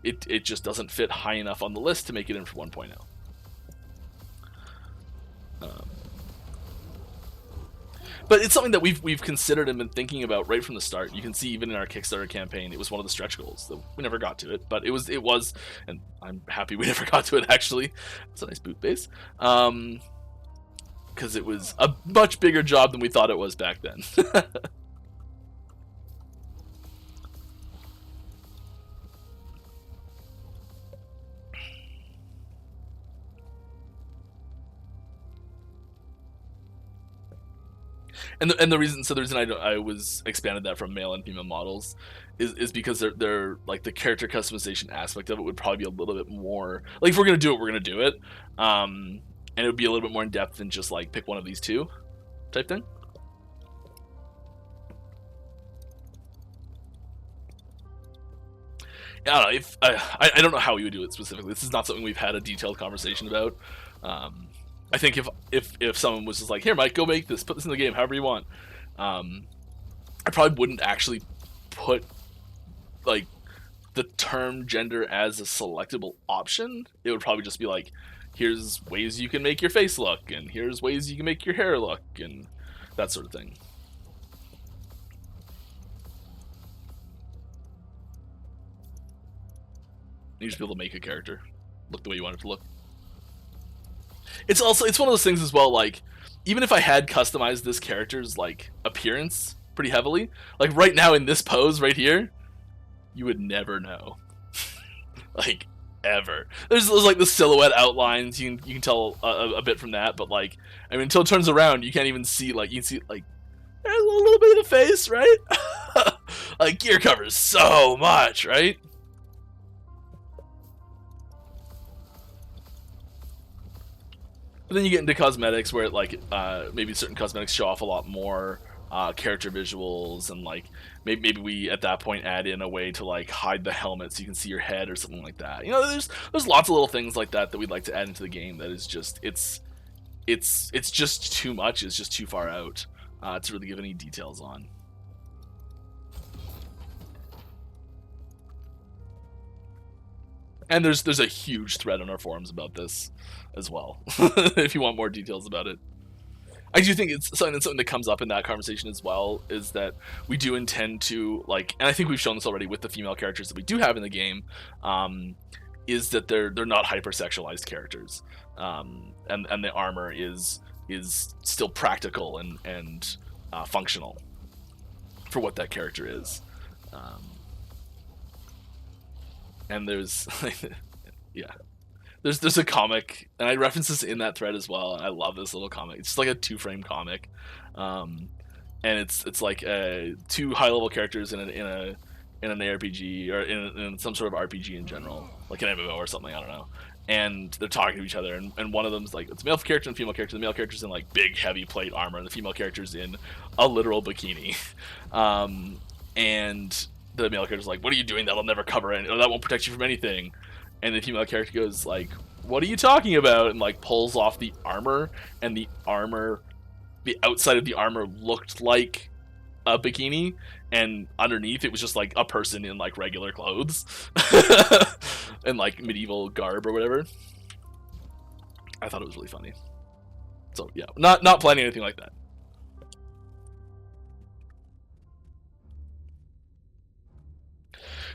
it just doesn't fit high enough on the list to make it in for 1.0. But it's something that we've considered and been thinking about right from the start. You can see even in our Kickstarter campaign, it was one of the stretch goals. So we never got to it, but it was, and I'm happy we never got to it. Actually, it's a nice boot base, because it was a much bigger job than we thought it was back then. And the reason I was expanded that from male and female models is because they're like the character customization aspect of it would probably be a little bit more like, if we're gonna do it, we're gonna do it, and it would be a little bit more in depth than just like pick one of these two type thing. I don't know if I don't know how we would do it specifically. This is not something we've had a detailed conversation about. I think if someone was just like, here, Mike, go make this, put this in the game, however you want, I probably wouldn't actually put like the term gender as a selectable option. It would probably just be like, here's ways you can make your face look, and here's ways you can make your hair look, and that sort of thing. You just be able to make a character look the way you want it to look. It's one of those things as well, like, even if I had customized this character's like appearance pretty heavily, like right now in this pose right here, you would never know. Like, ever. There's like the silhouette outlines, you can tell a bit from that, but like, I mean, until it turns around, you can't even see, like, you can see like there's a little bit of the face, right? Like, gear covers so much, right? But then you get into cosmetics where like maybe certain cosmetics show off a lot more character visuals, and like maybe we at that point add in a way to like hide the helmet so you can see your head or something like that. You know, there's lots of little things like that we'd like to add into the game that is just it's just too much. It's just too far out to really give any details on. And there's a huge thread on our forums about this as well, if you want more details about it. I do think it's something that comes up in that conversation as well, is that we do intend to, like, and I think we've shown this already with the female characters that we do have in the game, is that they're not hypersexualized characters, and the armor is still practical and functional for what that character is. And there's yeah, there's a comic, and I reference this in that thread as well. I love this little comic. It's just like a 2-frame comic, and it's like two high-level characters in an ARPG, or in some sort of RPG in general, like an MMO or something, I don't know. And they're talking to each other, and one of them's like, it's a male character and female character. The male character's in like big heavy plate armor, and the female character's in a literal bikini. And the male character's like, what are you doing? That'll never cover it. That won't protect you from anything. and the female character goes like, "What are you talking about?" and like pulls off the armor, and the outside of the armor looked like a bikini, and underneath it was just like a person in like regular clothes and like medieval garb or whatever. I thought it was really funny. So yeah, not planning anything like that.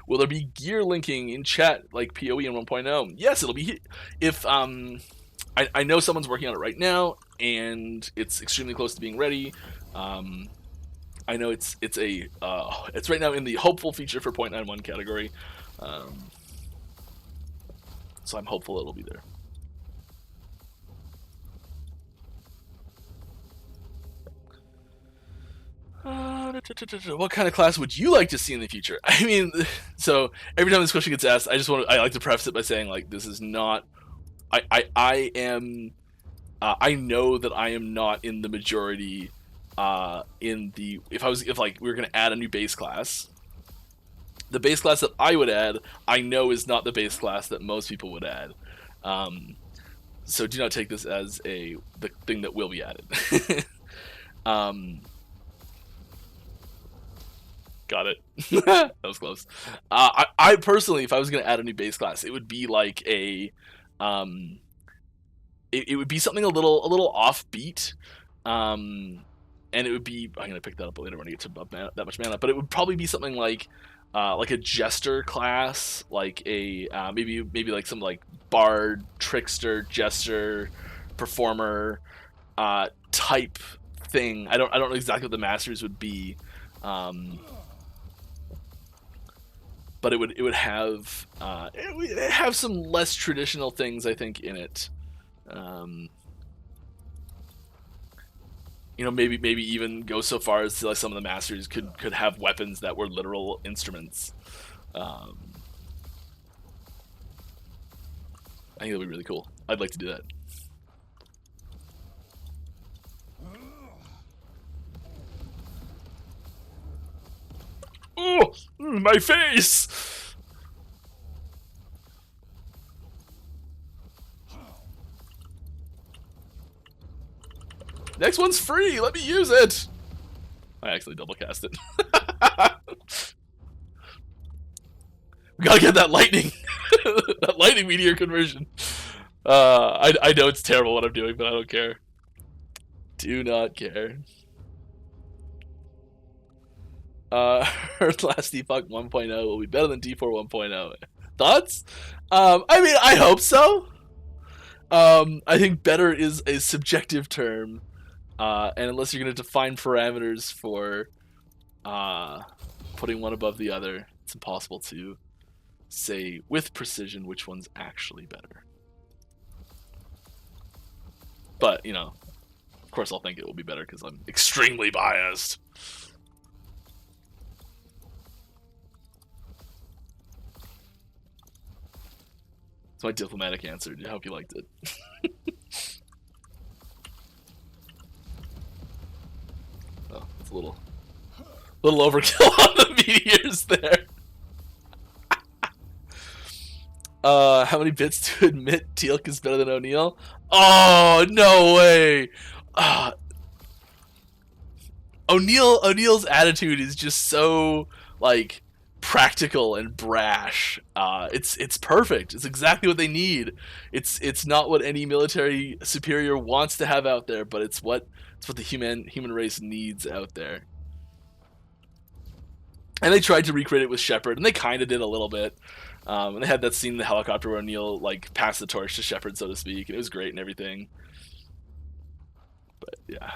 Will there be gear linking in chat like PoE in 1.0? Yes, it'll be. If I know someone's working on it right now, and it's extremely close to being ready. I know it's right now in the hopeful feature for 0.91 category, so I'm hopeful it'll be there. What kind of class would you like to see in the future? I mean, so every time this question gets asked, I like to preface it by saying like this is not. I know that I am not in the majority. If like we were gonna add a new base class, the base class that I would add, I know is not the base class that most people would add. So do not take this as the thing that will be added. Got it. That was close. I personally, if I was gonna add a new base class, it would be like it would be something a little offbeat. And it would be, I'm gonna pick that up later when I get to that much mana, but it would probably be something like a jester class, like a maybe like some like bard, trickster, jester, performer type thing. I don't know exactly what the masters would be, but it would have some less traditional things, I think, in it. Maybe even go so far as to like some of the masters could have weapons that were literal instruments. I think it'll be really cool. I'd like to do that. Oh, my face! Next one's free. Let me use it. I actually double cast it. We gotta get that lightning, that lightning meteor conversion. I know it's terrible what I'm doing, but I don't care. Do not care. Last Defuck 1.0 will be better than D4 1.0. Thoughts? I mean, I hope so. I think better is a subjective term. And unless you're going to define parameters for putting one above the other, it's impossible to say with precision which one's actually better. But, of course I'll think it will be better because I'm extremely biased. That's my diplomatic answer. I hope you liked it. Oh, it's a little overkill on the meteors there. How many bits to admit Teal'c is better than O'Neil? Oh, no way! O'Neil's attitude is just so like practical and brash. It's perfect. It's exactly what they need. It's not what any military superior wants to have out there, but it's what the human race needs out there. And they tried to recreate it with Shepard, and they kind of did a little bit. And they had that scene in the helicopter where O'Neil like passed the torch to Shepard, so to speak, and it was great and everything. But yeah.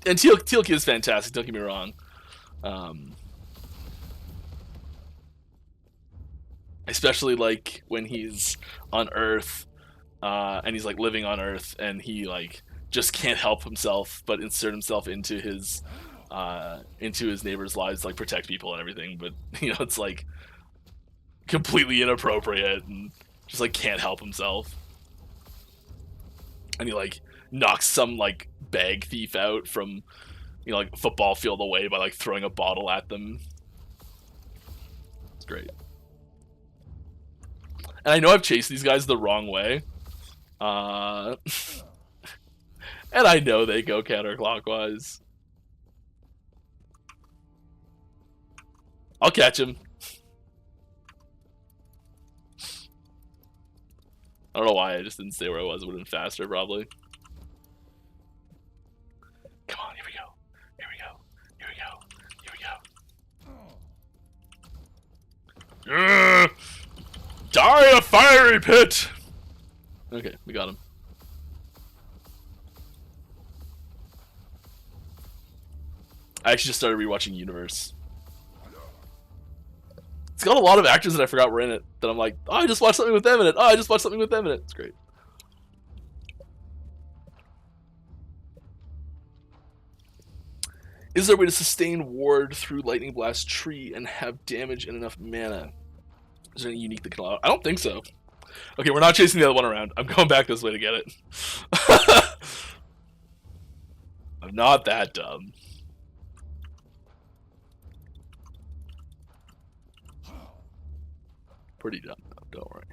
And Teal'c is fantastic, don't get me wrong. Especially like when he's on Earth, and he's like living on Earth, and he like just can't help himself but insert himself into his neighbors' lives, like protect people and everything. But it's like completely inappropriate, and just like can't help himself. And he like knocks some like bag thief out from you know, like football field away by like throwing a bottle at them. It's great. And I know I've chased these guys the wrong way. And I know they go counterclockwise. I'll catch him. I don't know why I just didn't stay where I was. It would have been faster, probably. Come on, here we go. Here we go. Here we go. Here we go. Die in a fiery pit! Okay, we got him. I actually just started rewatching Universe. It's got a lot of actors that I forgot were in it. That I'm like, oh, I just watched something with them in it. Oh, I just watched something with them in it. It's great. Is there a way to sustain ward through Lightning Blast Tree and have damage and enough mana? Is there anything unique that can allow? I don't think so. Okay, we're not chasing the other one around. I'm going back this way to get it. I'm not that dumb. Pretty dumb, though. Don't worry.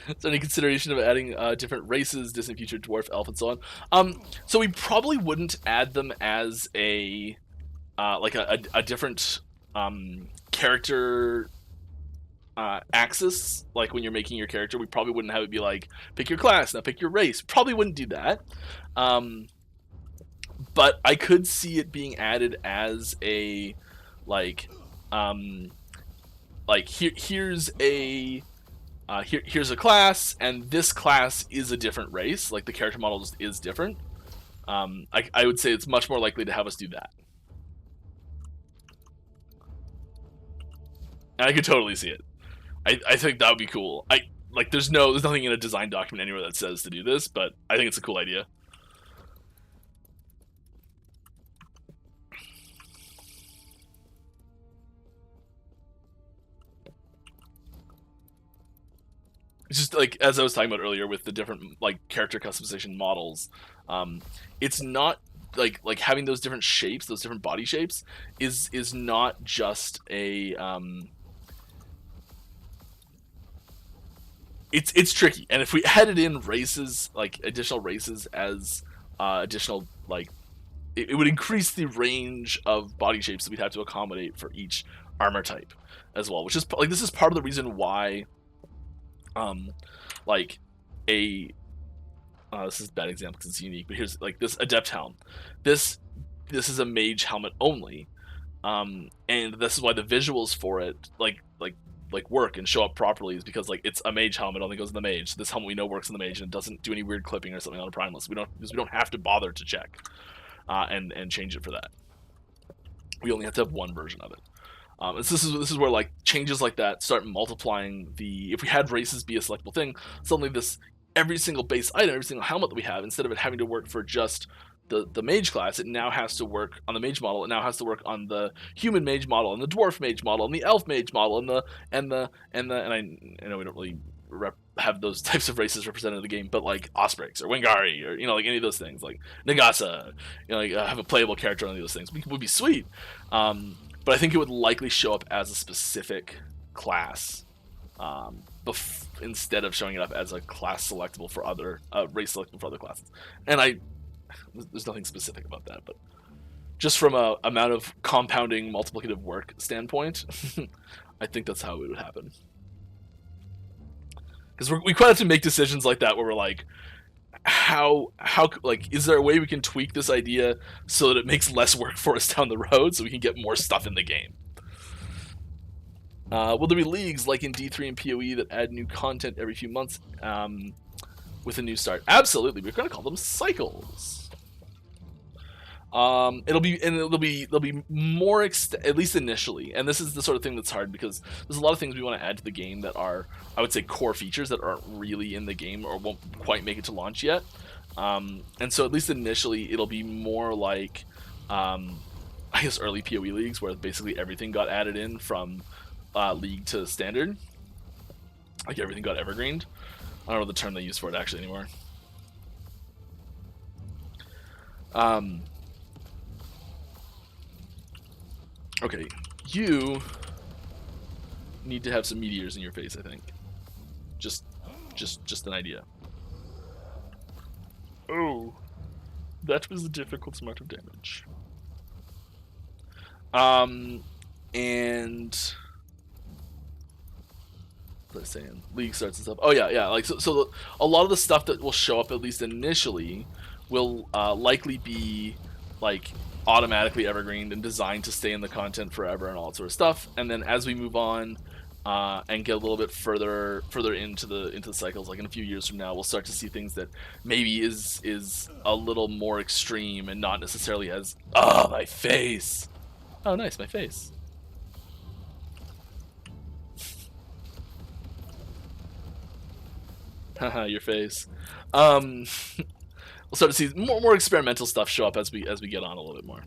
Is there any consideration of adding different races, distant future, dwarf, elf, and so on? So we probably wouldn't add them as a like a different character axis. Like when you're making your character, we probably wouldn't have it be like pick your class, now pick your race. Probably wouldn't do that. But I could see it being added as a here's a here's a class, and this class is a different race. Like the character model just is different. I would say it's much more likely to have us do that. And I could totally see it. I think that would be cool. There's nothing in a design document anywhere that says to do this, but I think it's a cool idea. It's just like, as I was talking about earlier with the different like character customization models, it's not like having those different shapes, those different body shapes is not just a it's tricky. And if we added in races, like additional races as additional, like it would increase the range of body shapes that we'd have to accommodate for each armor type as well, which is like, this is part of the reason why this is a bad example because it's unique, but here's like this adept helm. This is a mage helmet only, and this is why the visuals for it like work and show up properly, is because like it's a mage helmet, only goes in the mage. This helmet we know works in the mage and it doesn't do any weird clipping or something on a primalist. We don't have to bother to check and change it for that. We only have to have one version of it. And so this is where like changes like that start multiplying the. If we had races be a selectable thing, suddenly every single base item, every single helmet that we have, instead of it having to work for just the mage class, it now has to work on the mage model. It now has to work on the human mage model, and the dwarf mage model, and the elf mage model, and I know we don't really have those types of races represented in the game, but like Ospreys or Wingari or like any of those things, like Nagasa, have a playable character on any of those things would be sweet. But I think it would likely show up as a specific class, instead of showing it up as a class selectable for other race selectable for other classes. And there's nothing specific about that, but just from a amount of compounding multiplicative work standpoint, I think that's how it would happen. Because we quite have to make decisions like that where we're like, how like, is there a way we can tweak this idea so that it makes less work for us down the road so we can get more stuff in the game? Will there be leagues like in D3 and PoE that add new content every few months with a new start? Absolutely. We're going to call them cycles. They'll be more at least initially, and this is the sort of thing that's hard because there's a lot of things we want to add to the game that are, I would say, core features that aren't really in the game or won't quite make it to launch yet. And so at least initially it'll be more like I guess early PoE leagues where basically everything got added in from league to standard, like everything got evergreened. I don't know the term they use for it actually anymore. Okay, you need to have some meteors in your face, I think. Just an idea. Oh, that was a difficult amount of damage. And let's say League starts and stuff. Oh yeah. Like so, a lot of the stuff that will show up at least initially will likely be like automatically evergreened and designed to stay in the content forever and all that sort of stuff. And then as we move on and get a little bit further into the cycles, like in a few years from now, we'll start to see things that maybe is a little more extreme and not necessarily as my face. Oh, nice, my face. Haha, your face. We'll start to see more experimental stuff show up as we get on a little bit more.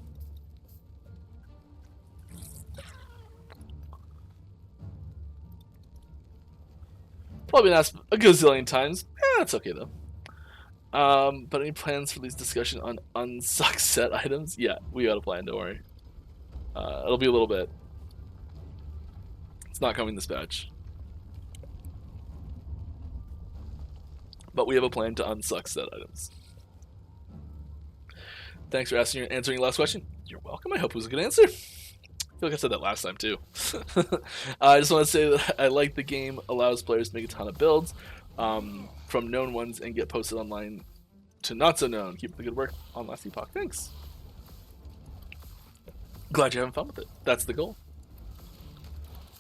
Probably been asked a gazillion times. That's okay though. But any plans for these discussion on unsuck set items? Yeah, we got a plan. Don't worry. It'll be a little bit. It's not coming this batch. But we have a plan to unsuck set items. Thanks for answering your last question. You're welcome. I hope it was a good answer. I feel like I said that last time too. I just want to say that I like the game allows players to make a ton of builds from known ones and get posted online to not so known. Keep up the good work on Last Epoch. Thanks. Glad you're having fun with it. That's the goal.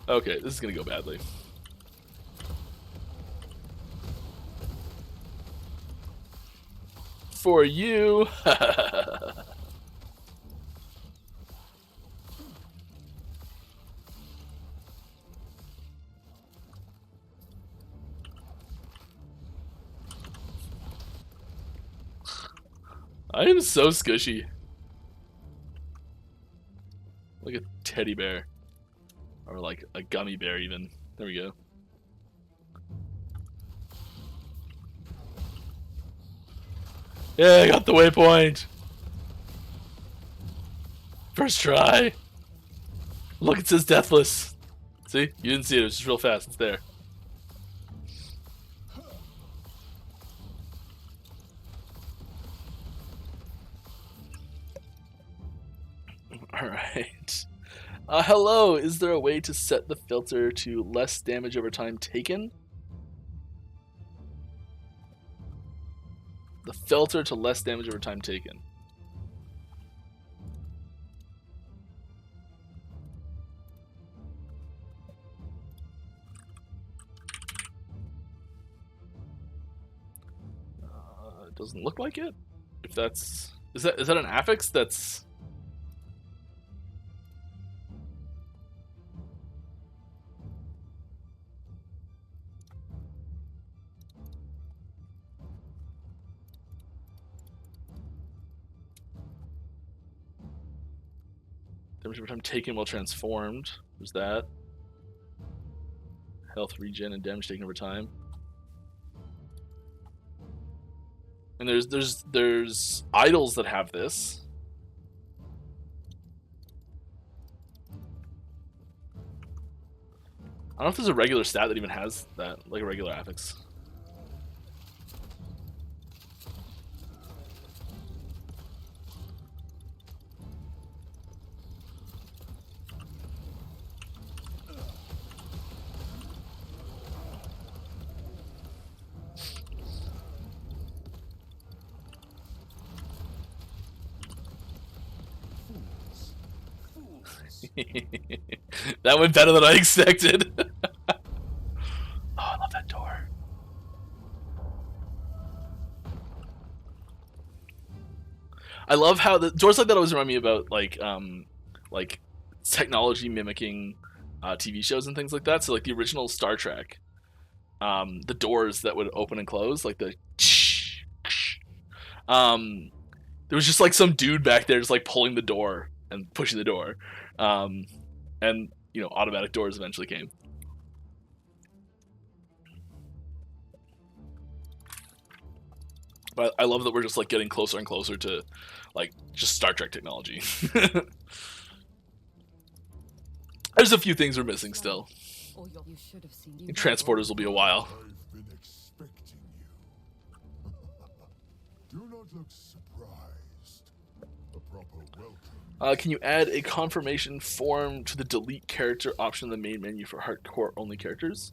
Okay, this is gonna go badly. For you. I am so squishy. Like a teddy bear. Or like a gummy bear even. There we go. Yeah, I got the waypoint. First try. Look, it says deathless. See? You didn't see it. It was just real fast. It's there. Alright. Hello. Is there a way to set the filter to less damage over time taken? The filter to less damage over time taken. It doesn't look like it. If that's is that an affix that's damage over time taken while transformed. There's that. Health regen and damage taken over time. And there's idols that have this. I don't know if there's a regular stat that even has that, like a regular affix. That went better than I expected. Oh, I love that door. I love how the doors like that always remind me about like technology mimicking TV shows and things like that. So like the original Star Trek, the doors that would open and close, like the there was just like some dude back there just like pulling the door and pushing the door. And you know, automatic doors eventually came. But I love that we're just like getting closer and closer to like just Star Trek technology. There's a few things we're missing still. You should have seen Transporters will be a while. I've been expecting you. Do not look surprised. A proper welcome. Can you add a confirmation form to the delete character option in the main menu for hardcore only characters?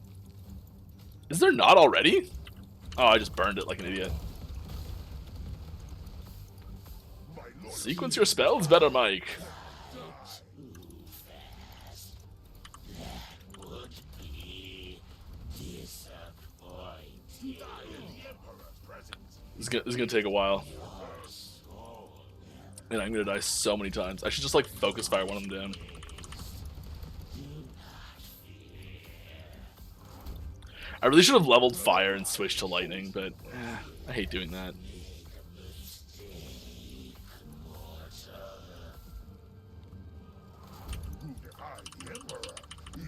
Is there not already? Oh, I just burned it like an idiot. Sequence your spells better, Mike. This is gonna take a while. And I'm gonna die so many times. I should just like focus fire one of them down. I really should have leveled fire and switched to lightning, but I hate doing that. The Emperor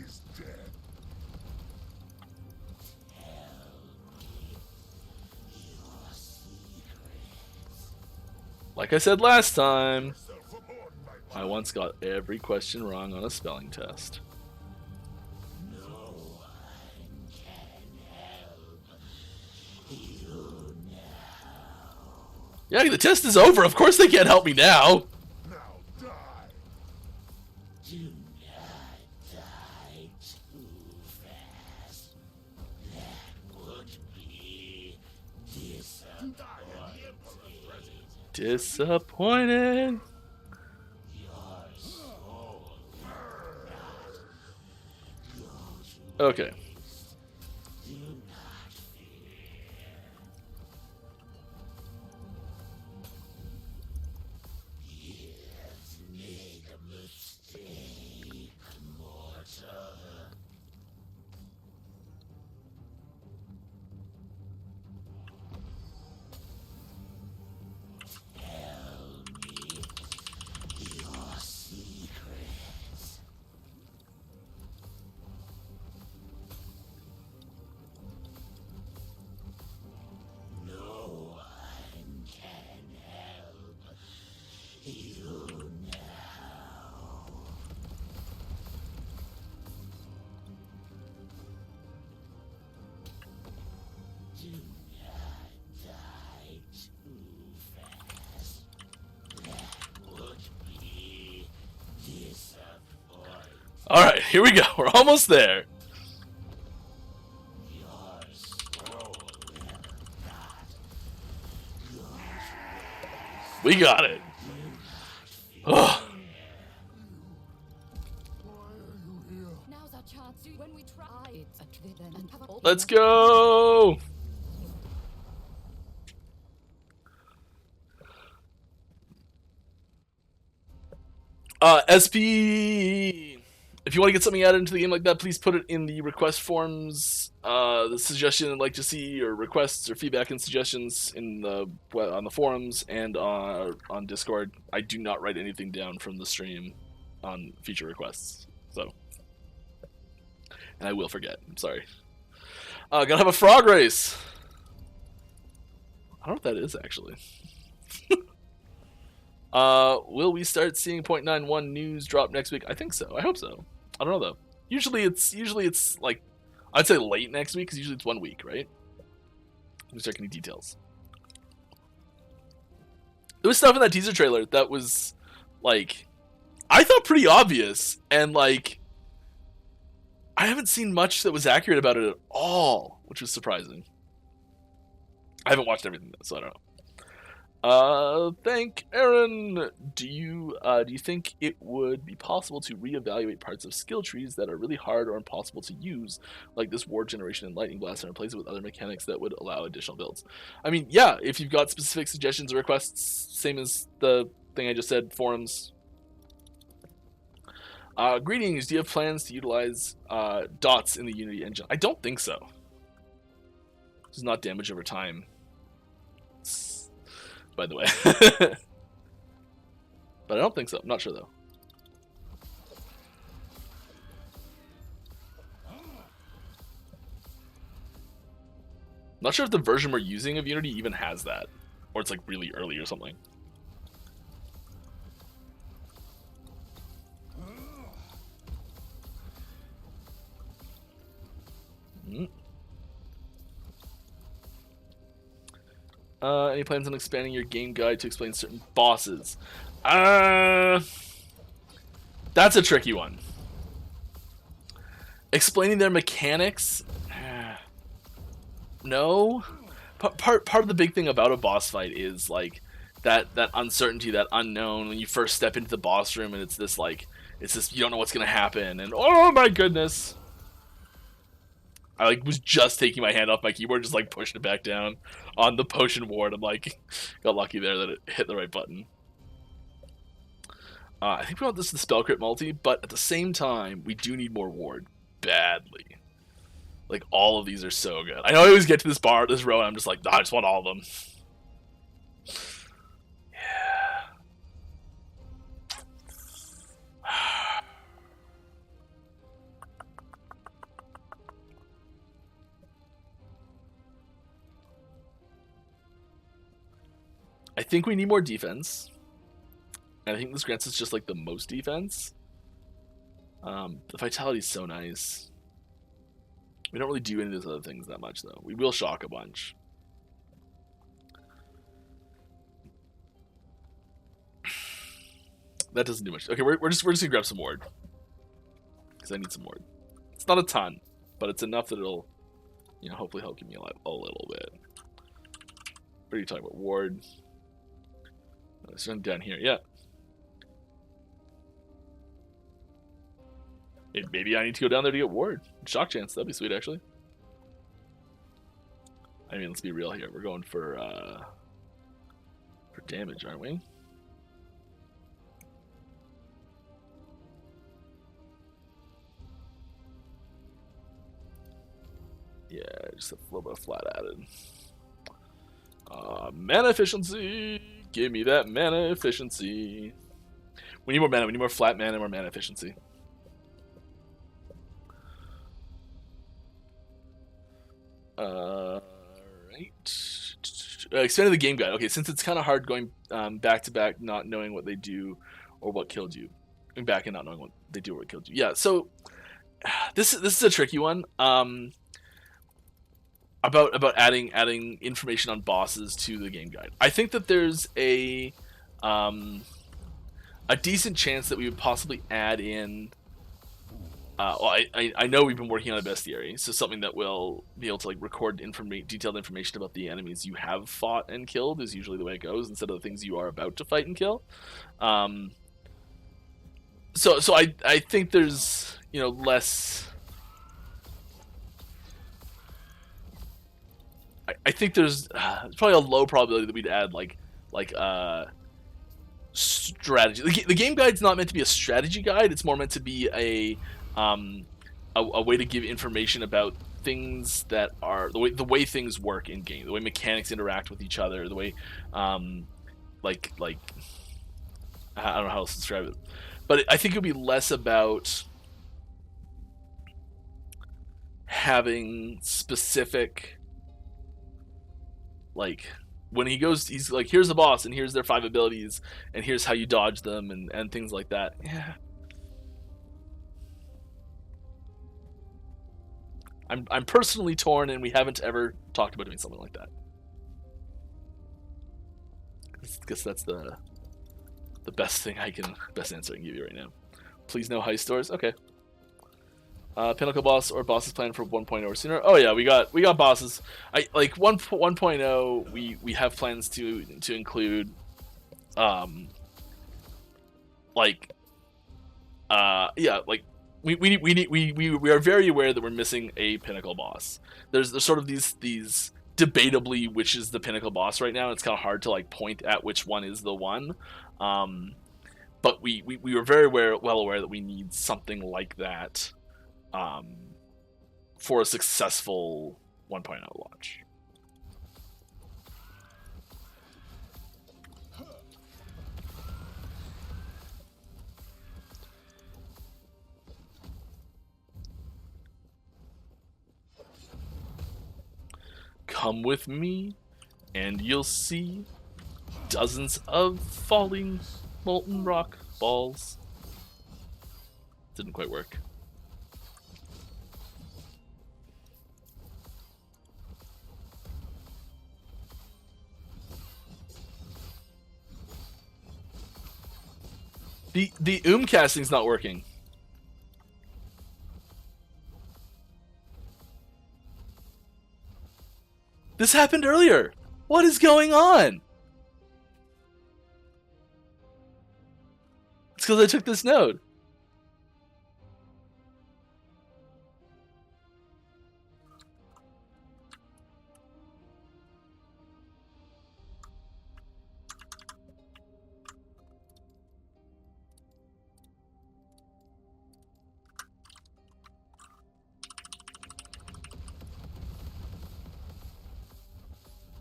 is dead. Like I said last time, I once got every question wrong on a spelling test. Yeah, the test is over. Of course they can't help me now. Now die. Do not die too fast. That would be disappointing. Disappointed. Okay. Alright, here we go. We're almost there. We got it. Ugh. Now's our chance. When we try, it's a then and have a Let's go. SP. If you want to get something added into the game like that, please put it in the request forms. The suggestion I'd like to see, or requests, or feedback and suggestions in the on the forums and on Discord. I do not write anything down from the stream on feature requests, so and I will forget. I'm sorry. Gotta have a frog race. I don't know what that is actually. Will we start seeing .91 news drop next week? I think so. I hope so. I don't know though. Usually it's like, I'd say late next week because usually it's 1 week, right? We start getting details. There was stuff in that teaser trailer that was like, I thought pretty obvious, and like, I haven't seen much that was accurate about it at all, which was surprising. I haven't watched everything though, so I don't know. Thank Aaron. Do you think it would be possible to reevaluate parts of skill trees that are really hard or impossible to use, like this War Generation and Lightning Blast, and replace it with other mechanics that would allow additional builds? I mean, yeah, if you've got specific suggestions or requests, same as the thing I just said, forums. Greetings. Do you have plans to utilize dots in the Unity engine? I don't think so. This is not damage over time, by the way. But I don't think so. I'm not sure though. Not sure if the version we're using of Unity even has that. or it's like really early or something. Any plans on expanding your game guide to explain certain bosses? That's a tricky one. Explaining their mechanics? No. Part of the big thing about a boss fight is like that uncertainty, that unknown when you first step into the boss room and it's this you don't know what's gonna happen and oh my goodness. I like was just taking my hand off my keyboard, just like pushing it back down on the potion ward. I'm like, got lucky there that it hit the right button. I think we want this to the spell crit multi, but at the same time, we do need more ward badly. Like all of these are so good. I know I always get to this row, and I'm just like, nah, I just want all of them. Yeah. I think we need more defense. And I think this grants us just like the most defense. The vitality is so nice. We don't really do any of those other things that much though. We will shock a bunch. That doesn't do much. Okay, we're just gonna grab some ward. Because I need some ward. It's not a ton, but it's enough that it'll, you know, hopefully help me a little bit. What are you talking about? Ward. Let's run down here. Yeah. Maybe I need to go down there to get ward. Shock chance. That'd be sweet, actually. I mean, let's be real here. We're going for damage, aren't we? Yeah, just a little bit of flat added. Mana efficiency. Give me that mana efficiency. We need more mana. We need more flat mana and more mana efficiency. Right. Expanded the game guide. Okay, since it's kind of hard going back to back, not knowing what they do or what killed you. Going back and not knowing what they do or what killed you. Yeah, so this is a tricky one. About adding information on bosses to the game guide. I think that there's a decent chance that we would possibly add in. Well, I know we've been working on a bestiary, so something that will be able to like record detailed information about the enemies you have fought and killed is usually the way it goes, instead of the things you are about to fight and kill. So I think there's, you know, less. I think there's probably a low probability that we'd add like strategy. The game guide's not meant to be a strategy guide. It's more meant to be a way to give information about things that are the way things work in game, the way mechanics interact with each other, the way like I don't know how else to describe it, but I think it'll be less about having specific. Like, when he goes, he's like, here's the boss, and here's their 5 abilities, and here's how you dodge them, and things like that. Yeah. I'm personally torn, and we haven't ever talked about doing something like that. I guess that's the best answer I can give you right now. Please no heist stores. Okay. Pinnacle boss or bosses planned for 1.0 or sooner. Oh yeah, we got bosses. I like 1.0. We have plans to include, yeah, like we are very aware that we're missing a pinnacle boss. There's sort of these debatably which is the pinnacle boss right now. It's kind of hard to like point at which one is the one. But we were very well aware that we need something like that. For a successful 1.0 launch. Come with me, and you'll see dozens of falling molten rock balls. Didn't quite work. The casting's not working. This happened earlier. What is going on? It's because I took this node.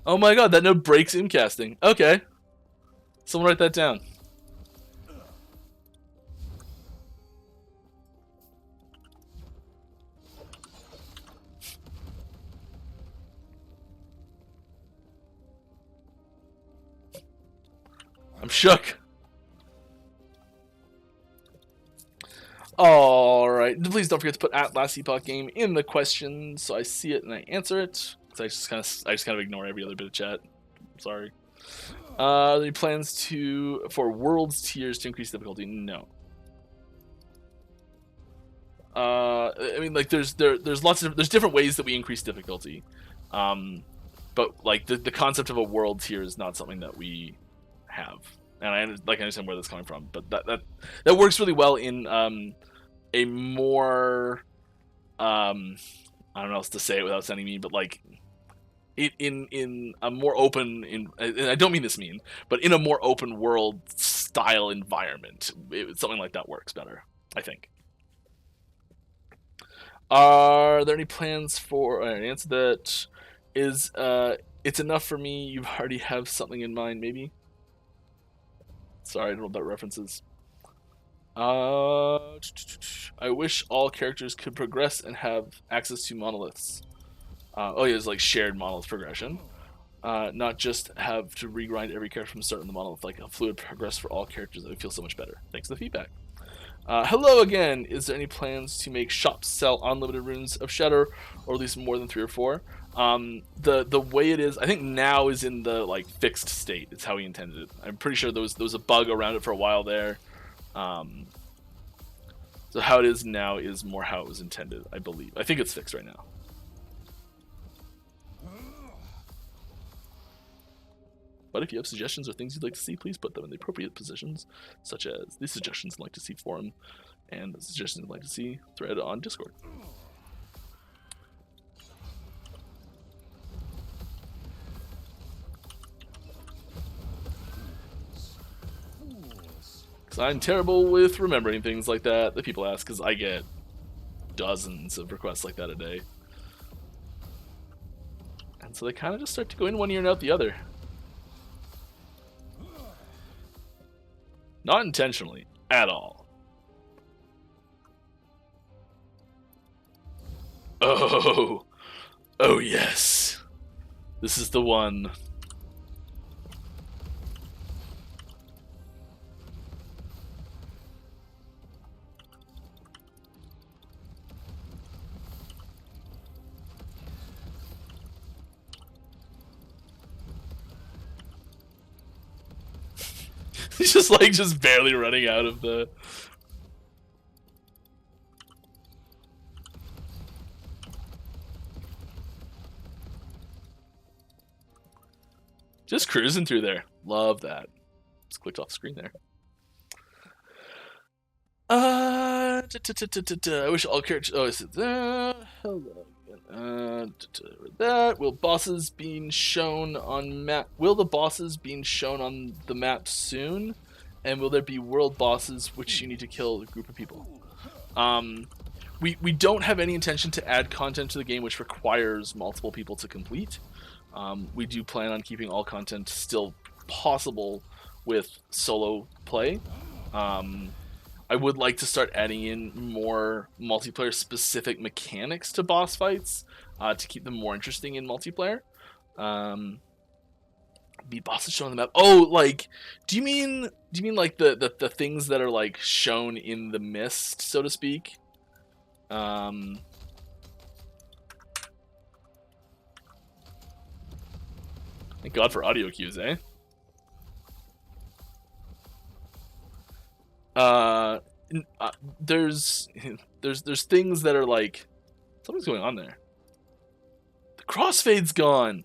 Oh my god, that node breaks casting. Okay. Someone write that down. I'm shook. Alright, please don't forget to put @LastEpochGame in the question so I see it and I answer it. I just kind of ignore every other bit of chat. Sorry. Are there any plans for worlds tiers to increase difficulty? No. I mean, like there's different ways that we increase difficulty, but like the concept of a world tier is not something that we have, and I understand where that's coming from, but that works really well in a more I don't know how else to say it without sounding mean, but like in a more open, and I don't mean this mean, but in a more open world style environment, something like that works better, I think. Are there any plans for? I already answered that. Is it's enough for me? You already have something in mind, maybe. Sorry, I don't know about references. I wish all characters could progress and have access to monoliths. Oh yeah, it's like shared monolith progression. Not just have to regrind every character from the start in the monolith, like a fluid progress for all characters. That would feel so much better. Thanks for the feedback. Hello again. Is there any plans to make shops sell unlimited runes of Shatter, or at least more than 3 or 4? The way it is, I think now is in the like fixed state. It's how we intended it. I'm pretty sure there was a bug around it for a while there. So how it is now is more how it was intended, I believe. I think it's fixed right now. But if you have suggestions or things you'd like to see, please put them in the appropriate positions, such as the suggestions I'd like to see forum and the suggestions I'd like to see thread on Discord. Because I'm terrible with remembering things like that people ask, because I get dozens of requests like that a day. And so they kind of just start to go in one ear and out the other. Not intentionally, at all. Oh, oh yes. This is the one. He's just barely running out of the... Just cruising through there. Love that. Just clicked off the screen there. I wish all characters... Oh, is it hello. That will bosses being shown on map? Will the bosses being shown on the map soon? And will there be world bosses which you need to kill a group of people? We don't have any intention to add content to the game which requires multiple people to complete. We do plan on keeping all content still possible with solo play. I would like to start adding in more multiplayer specific mechanics to boss fights to keep them more interesting in multiplayer. Beat bosses shown on the map. Oh, like, do you mean like the things that are like shown in the mist, so to speak? Thank God for audio cues, eh? There's things that are like, something's going on there. The crossfade's gone.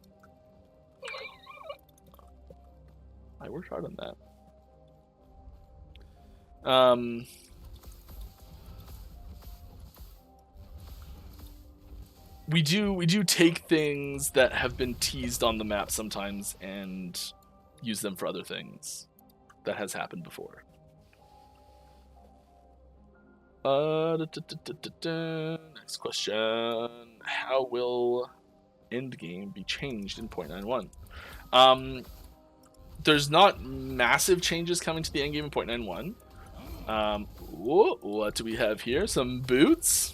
I worked hard on that. We do take things that have been teased on the map sometimes and use them for other things. That has happened before. Next question. How will endgame be changed in 0.91? There's not massive changes coming to the endgame in 0.91. What do we have here? Some boots?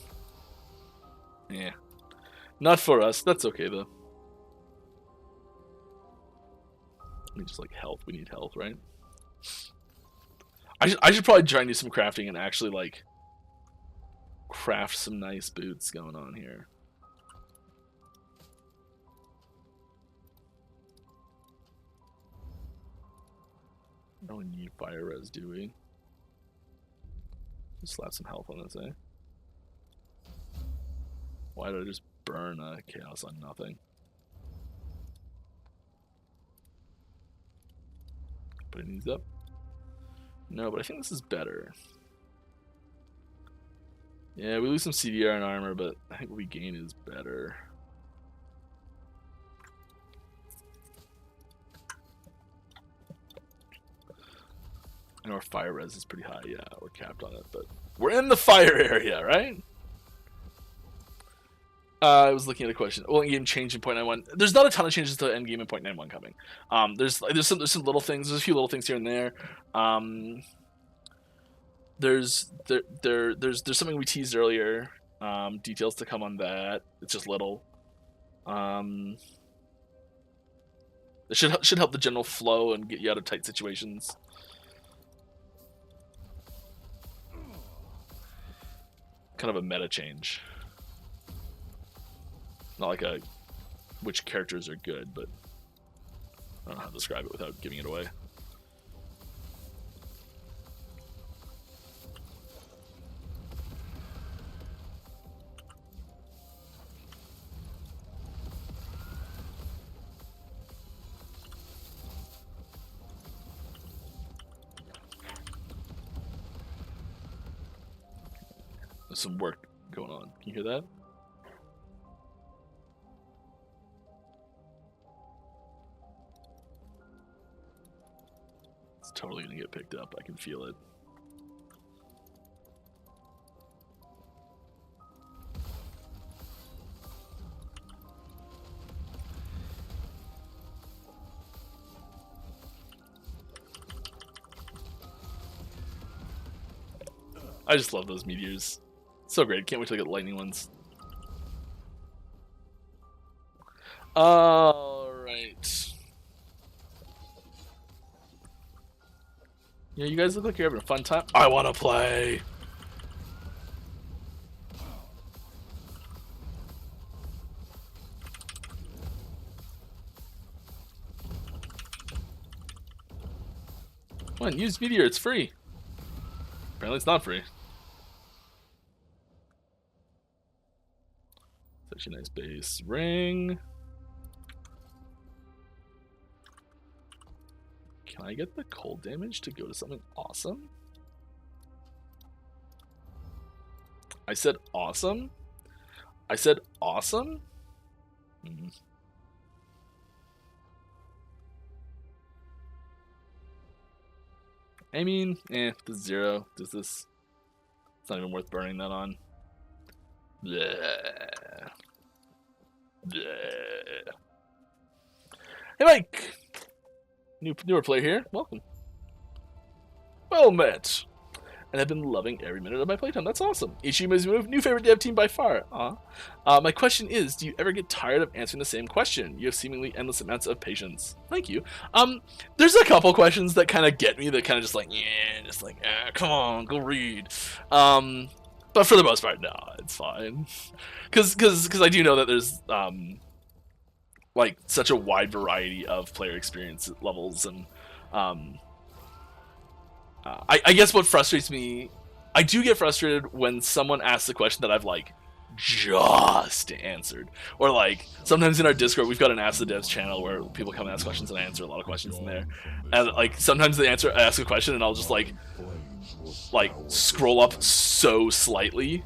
Yeah. Not for us. That's okay, though. I mean, just like health. We need health, right? I should probably try and do some crafting and actually, like, craft some nice boots going on here. No one need fire res, do we? Just slap some health on this, eh? Why did I just burn chaos on nothing? Putting these up? No, but I think this is better. Yeah, we lose some CDR and armor, but I think what we gain is better. And our fire res is pretty high. Yeah, we're capped on it, but we're in the fire area, right? I was looking at a question. Well, endgame change in 0.91. There's not a ton of changes to endgame in 0.91 coming. There's some little things. There's a few little things here and there. There's something we teased earlier. Details to come on that. It's just little. It should help the general flow and get you out of tight situations. Kind of a meta change. Not like a which characters are good, but I don't know how to describe it without giving it away. There's some work going on. Can you hear that? It's totally gonna get picked up. I can feel it. I just love those meteors. So great. Can't wait to get lightning ones. Alright. Yeah, you guys look like you're having a fun time. I want to play. Come on, use meteor. It's free. Apparently it's not free. Such a nice base ring. Can I get the cold damage to go to something awesome? I said awesome? I said awesome? I mean, the 0. Does this... It's not even worth burning that on. Bleh. Bleh. Hey, Mike! Newer player here. Welcome. Well met. and have been loving every minute of my playtime. That's awesome. Ishima's new favorite dev team by far. My question is, do you ever get tired of answering the same question? You have seemingly endless amounts of patience. Thank you. There's a couple questions that kind of get me, that kind of just like, come on, go read. But for the most part, no, it's fine. Because I do know that there's like such a wide variety of player experience levels, and I guess what frustrates me, I do get frustrated when someone asks a question that I've like just answered, or like sometimes in our Discord we've got an Ask the Devs channel where people come and ask questions, and I answer a lot of questions in there, and like sometimes I ask a question and I'll just like scroll up so slightly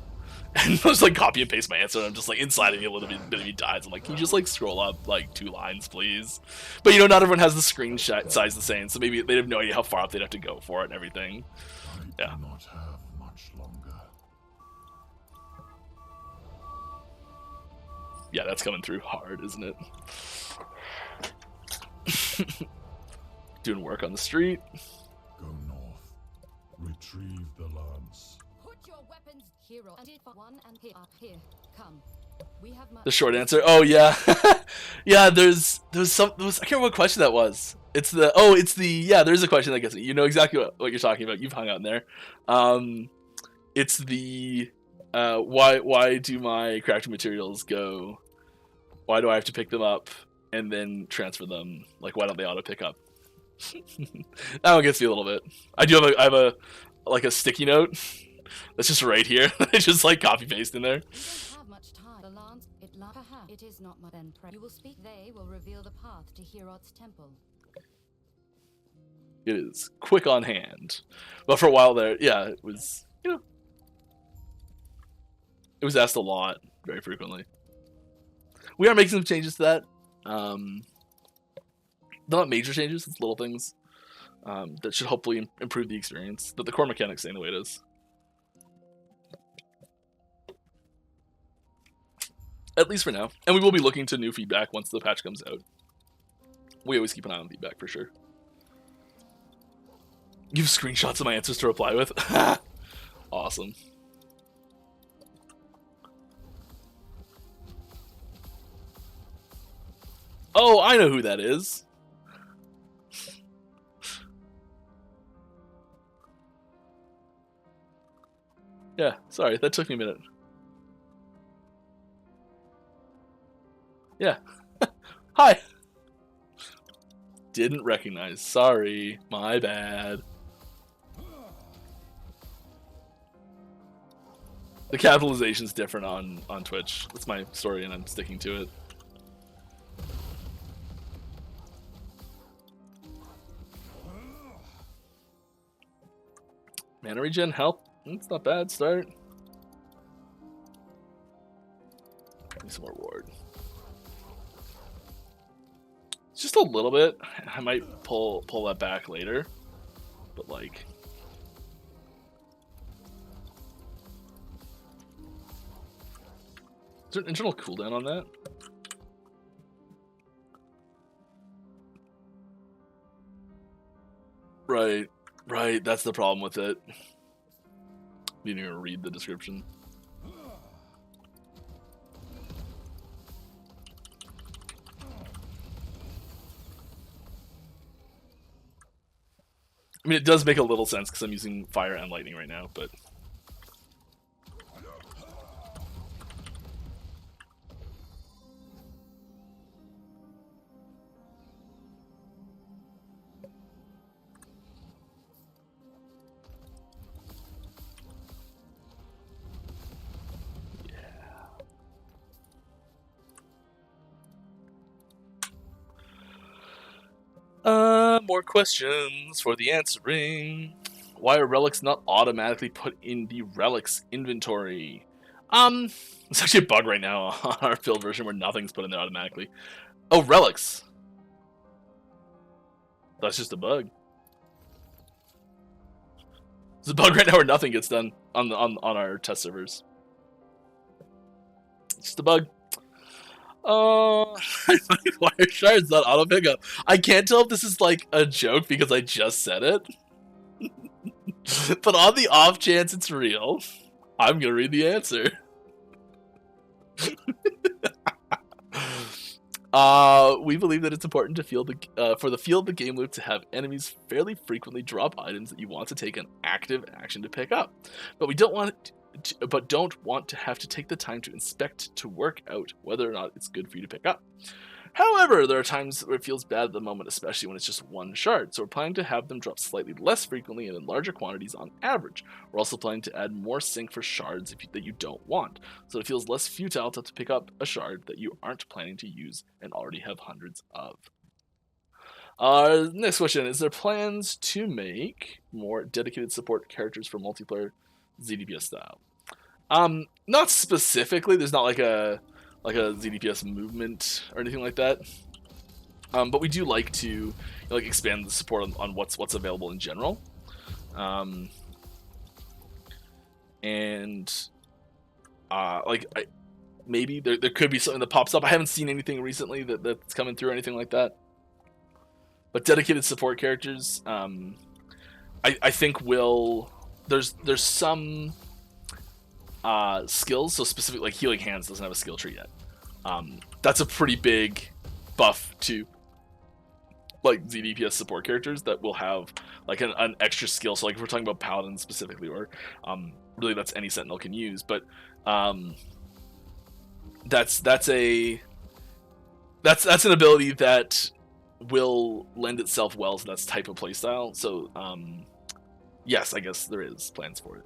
and just like copy and paste my answer, and I'm just like inside of me a little bit of me dies. I'm like, can you just like scroll up like 2 lines, please? But you know, not everyone has the screen size the same, so maybe they have no idea how far up they'd have to go for it and everything. Yeah. I do not have much longer. Yeah, that's coming through hard, isn't it? Doing work on the street. Go north. Retrieve the lance. Put your weapons, hero. And it for one and here up here. Come. We have much. The short answer. Oh yeah, yeah. There's I can't remember what question that was. There's a question that gets me. You know exactly what you're talking about. You've hung out in there. It's the why do my crafting materials go? Why do I have to pick them up and then transfer them? Like, why don't they auto pick up? That one gets me a little bit. I have a sticky note that's just right here. I just like copy paste in there. We don't have much time. The lance, perhaps it is not my then pray. You will speak. They will reveal the path to Herod's temple. It is quick on hand, but for a while there, yeah, it was, you know, it was asked a lot, very frequently. We are making some changes to that. They're not major changes; it's little things that should hopefully improve the experience. But the core mechanics staying the way it is. At least for now. And we will be looking to new feedback once the patch comes out. We always keep an eye on feedback for sure. You have screenshots of my answers to reply with? Awesome. Oh, I know who that is. Yeah, sorry, that took me a minute. Yeah. Hi. Didn't recognize. Sorry. My bad. The capitalization's different on Twitch. That's my story and I'm sticking to it. Mana regen, help. It's not bad. Start. Give me some more ward. Just a little bit. I might pull that back later, but like, is there an internal cooldown on that? Right. That's the problem with it. Didn't even read the description. I mean, it does make a little sense because I'm using fire and lightning right now, but... more questions for the answering. Why are relics not automatically put in the relics inventory? It's actually a bug right now on our build version where nothing's put in there automatically. Oh, relics. That's just a bug. There's a bug right now where nothing gets done on our test servers. It's just a bug. Wire shards not auto pickup. I can't tell if this is like a joke because I just said it. But on the off chance it's real, I'm gonna read the answer. We believe that it's important to feel for the feel of the game loop to have enemies fairly frequently drop items that you want to take an active action to pick up, but we don't want to have to take the time to inspect to work out whether or not it's good for you to pick up. However, there are times where it feels bad at the moment, especially when it's just one shard, so we're planning to have them drop slightly less frequently and in larger quantities on average. We're also planning to add more sync for shards that you don't want, so it feels less futile to have to pick up a shard that you aren't planning to use and already have hundreds of. Next question, is there plans to make more dedicated support characters for multiplayer ZDPS style? Not specifically, there's not like a ZDPS movement or anything like that. But we do like to expand the support on what's available in general. Maybe there could be something that pops up. I haven't seen anything recently that's coming through or anything like that. But dedicated support characters, I think there's some skills. So specifically, like Healing Hands doesn't have a skill tree yet. That's a pretty big buff to like ZDPS support characters that will have like an extra skill. So like if we're talking about Paladin specifically, or really that's any Sentinel can use, but that's an ability that will lend itself well to that type of playstyle. So yes, I guess there is plans for it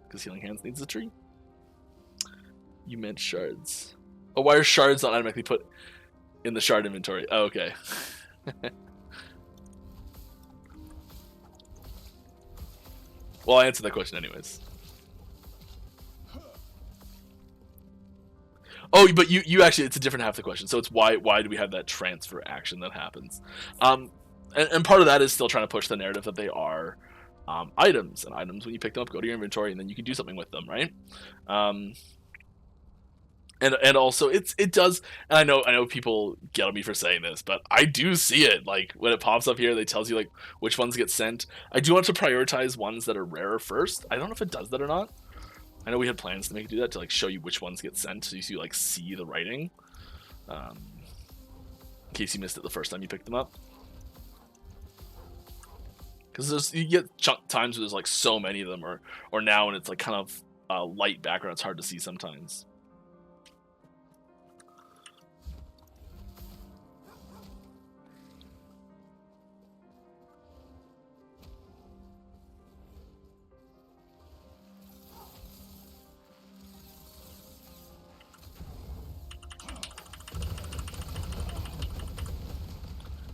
because Healing Hands needs a tree. You meant shards. Oh, why are shards not automatically put in the shard inventory? Oh, okay. Well, I answered that question anyways. Oh, but you actually, it's a different half of the question. So it's why do we have that transfer action that happens? And part of that is still trying to push the narrative that they are items, and items, when you pick them up, go to your inventory, and then you can do something with them, right? And also it does, and I know people get on me for saying this, but I do see it. Like when it pops up here, they tells you like which ones get sent. I do want to prioritize ones that are rarer first. I don't know if it does that or not. I know we had plans to make it do that, to like show you which ones get sent, so you like see the writing, in case you missed it the first time you picked them up. Because you get times where there's like so many of them, or now when it's like kind of light background, it's hard to see sometimes.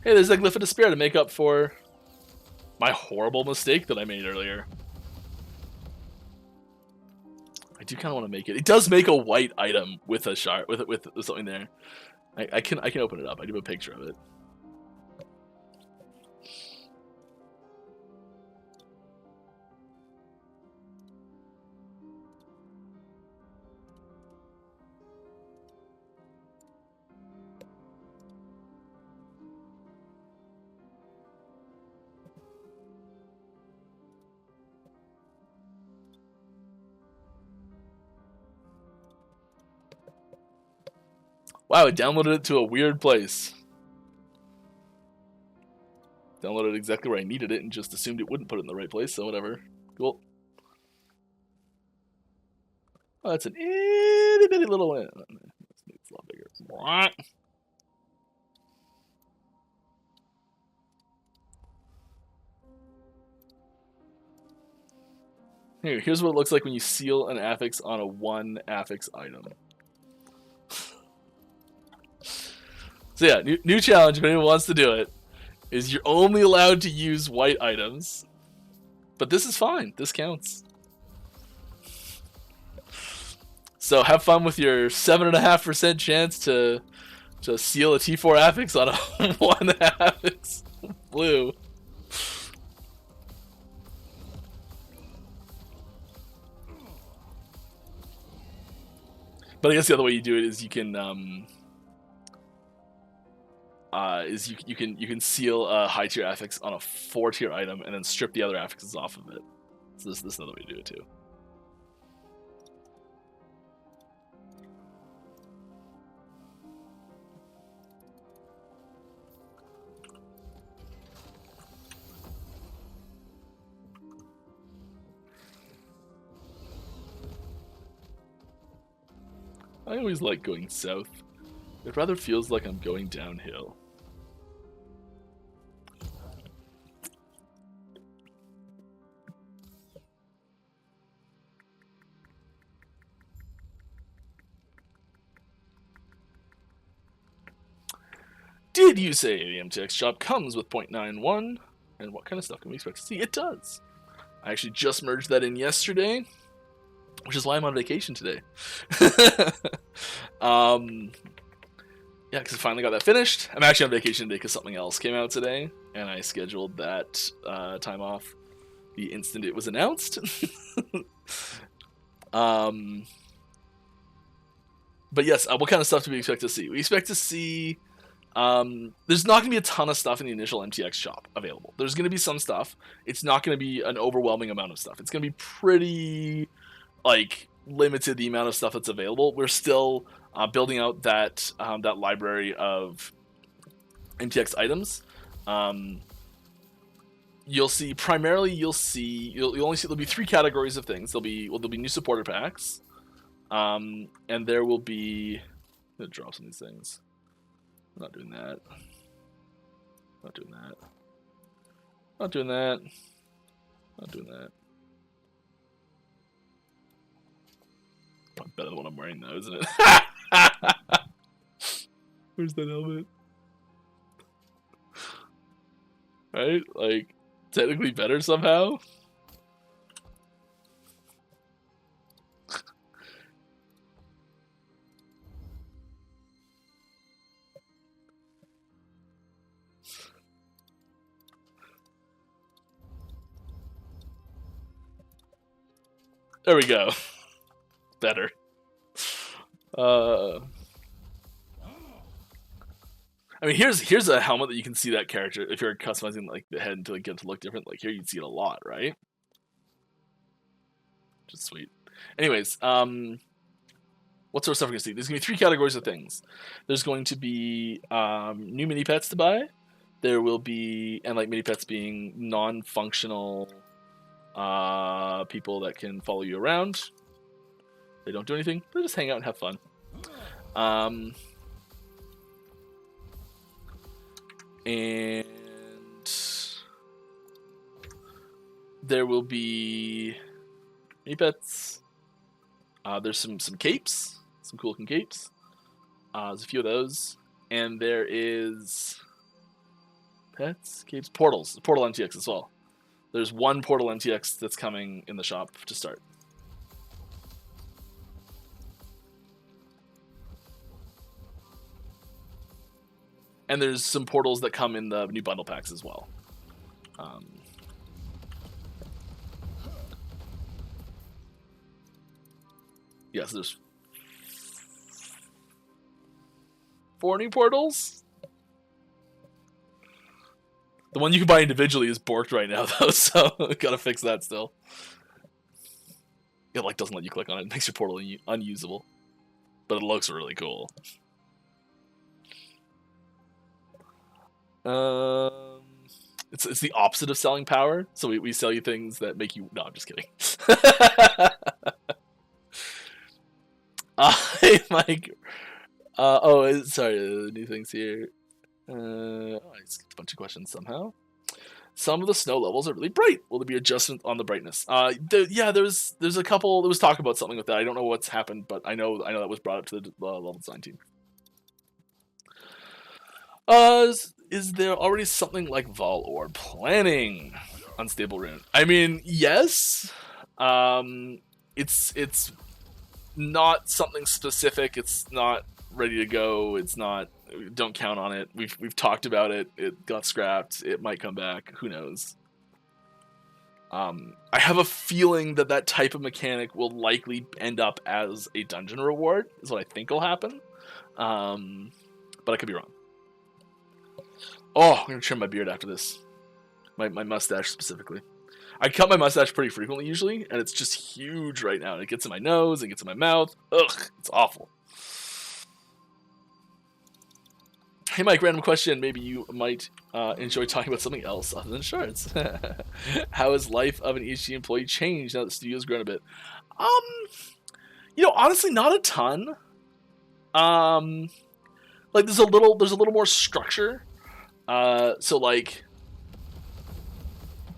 Hey, there's a Glyph of Despair to make up for my horrible mistake that I made earlier. I do kind of want to make it. It does make a white item with a shard, with something there. I can open it up. I do have a picture of it. Wow, it downloaded it to a weird place. Downloaded exactly where I needed it and just assumed it wouldn't put it in the right place, so whatever. Cool. Oh, that's an itty bitty little one. It's a lot bigger. Here's what it looks like when you seal an affix on a 1 affix item. So yeah, new challenge, if anyone wants to do it, is you're only allowed to use white items. But this is fine. This counts. So have fun with your 7.5% chance to seal a T4 affix on a 1 affix blue. But I guess the other way you do it is you can you can seal a high tier affix on a 4 tier item and then strip the other affixes off of it. So this is another way to do it too. I always like going south. It rather feels like I'm going downhill. Did you say the MTX shop comes with 0.91? And what kind of stuff can we expect to see? It does. I actually just merged that in yesterday, which is why I'm on vacation today. Yeah, because I finally got that finished. I'm actually on vacation today because something else came out today, and I scheduled that time off the instant it was announced. But yes, what kind of stuff do we expect to see? We expect to see... there's not going to be a ton of stuff in the initial MTX shop available. There's going to be some stuff. It's not going to be an overwhelming amount of stuff. It's going to be pretty, like, limited the amount of stuff that's available. We're still building out that that library of MTX items. You'll see primarily you'll only see there'll be 3 categories of things. There'll be new supporter packs, and there will be. I'm gonna drop some of these things. I'm not doing that. Not doing that. Not doing that. Not doing that. Probably better than what I'm wearing though, isn't it? Where's that helmet? Right? Like, technically better somehow? There we go. Better. I mean, here's a helmet that you can see that character if you're customizing like the head to like, get it to look different. Like here, you'd see it a lot, right? Just sweet. Anyways, what sort of stuff we're gonna see? There's gonna be 3 categories of things. There's going to be new mini pets to buy. There will be, and like mini pets being non-functional people that can follow you around. They don't do anything. They just hang out and have fun. And there will be mini pets. There's some capes, some cool looking capes. There's a few of those, and there is pets, capes, portals, portal MTX as well. There's 1 portal MTX that's coming in the shop to start. And there's some portals that come in the new bundle packs as well. Yes, there's 4 new portals. The one you can buy individually is borked right now, though, so gotta fix that still. It like doesn't let you click on it. It makes your portal unusable, but it looks really cool. It's the opposite of selling power. So we sell you things that make you. No, I'm just kidding. Hey, Mike. Oh, sorry. New things here. I skipped a bunch of questions somehow. Some of the snow levels are really bright. Will there be adjustment on the brightness? Yeah, there's a couple. There was talk about something with that. I don't know what's happened, but I know that was brought up to the level design team. Is there already something like Vol or planning unstable rune? I mean, yes. It's not something specific. It's not ready to go. It's not. Don't count on it. We've talked about it. It got scrapped. It might come back. Who knows? I have a feeling that type of mechanic will likely end up as a dungeon reward. Is what I think will happen. But I could be wrong. Oh, I'm gonna trim my beard after this. My mustache specifically. I cut my mustache pretty frequently usually, and it's just huge right now. And it gets in my nose, and gets in my mouth. Ugh, it's awful. Hey Mike, random question. Maybe you might enjoy talking about something else other than shards. How has life of an EHG employee changed now that the studio's grown a bit? Honestly, not a ton. Like there's a little more structure. So like